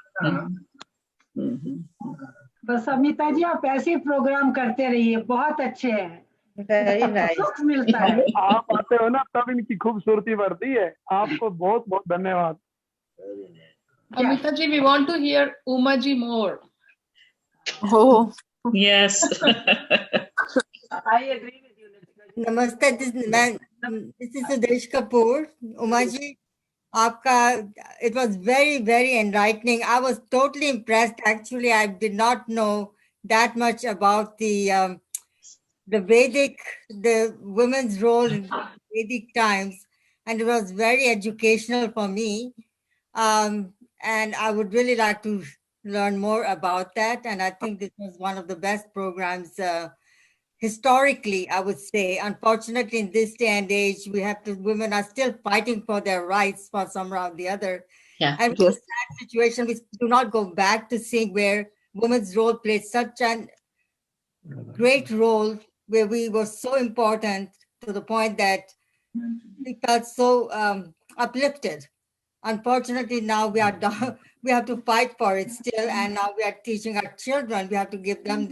बस अमिता जी आप ऐसे प्रोग्राम करते रहिए, बहुत अच्छे हैं। Very nice. सुख मिलता है। आप आते हो ना तब इनकी खूबसूरती बढ़ती है। आपको बहुत बहुत धन्यवाद। Amita ji, we want to hear Uma ji more. Oh, Yes. I agree with you. नमस्ते, this is Sudesh Kapoor. Uma ji, आपका it was very enlightening. I was totally impressed. Actually, I did not know that much about the Vedic, the women's role in Vedic times, and it was very educational for me. And I would really like to learn more about that. And I think this was one of the best programs historically, I would say. Unfortunately, in this day and age, women are still fighting for their rights for somehow or the other. Yeah. And in that situation, we do not go back to seeing where women's role played such a great role, where we were so important to the point that we felt so uplifted. Unfortunately, now we have to fight for it still, and now we are teaching our children. We have to give them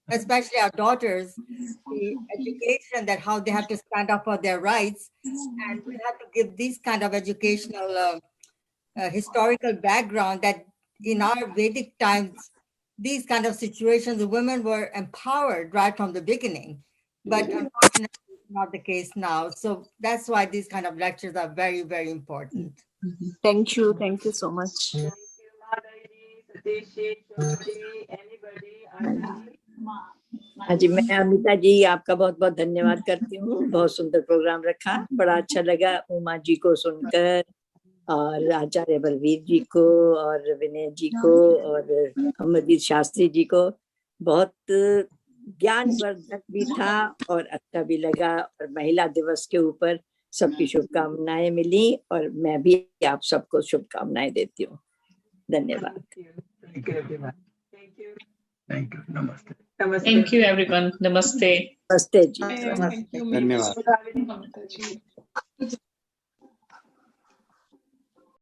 especially our daughters, the education that how they have to stand up for their rights, and we have to give these kind of educational historical background that in our Vedic times, these kind of situations, the women were empowered right from the beginning, but unfortunately, it's not the case now. So that's why these kind of lectures are very important. thank you so much. Thank you, Madhavi, Satish, anybody? हाँ जी, मैं अमिता जी आपका बहुत बहुत धन्यवाद करती हूँ। बहुत सुंदर प्रोग्राम रखा, बड़ा अच्छा लगा उमा जी को सुनकर, और आचार्य बलवीर जी को, और विनय जी को, और अमरजीत शास्त्री जी को। बहुत ज्ञानवर्धक भी था और अच्छा भी लगा। और महिला दिवस के ऊपर सबकी शुभकामनाएं मिली, और मैं भी आप सबको शुभकामनाएं देती हूँ। धन्यवाद। Thank you. Namaste. Thank you everyone. Namaste. नमस्ते जी। Thank you, धन्यवाद। Amita ji.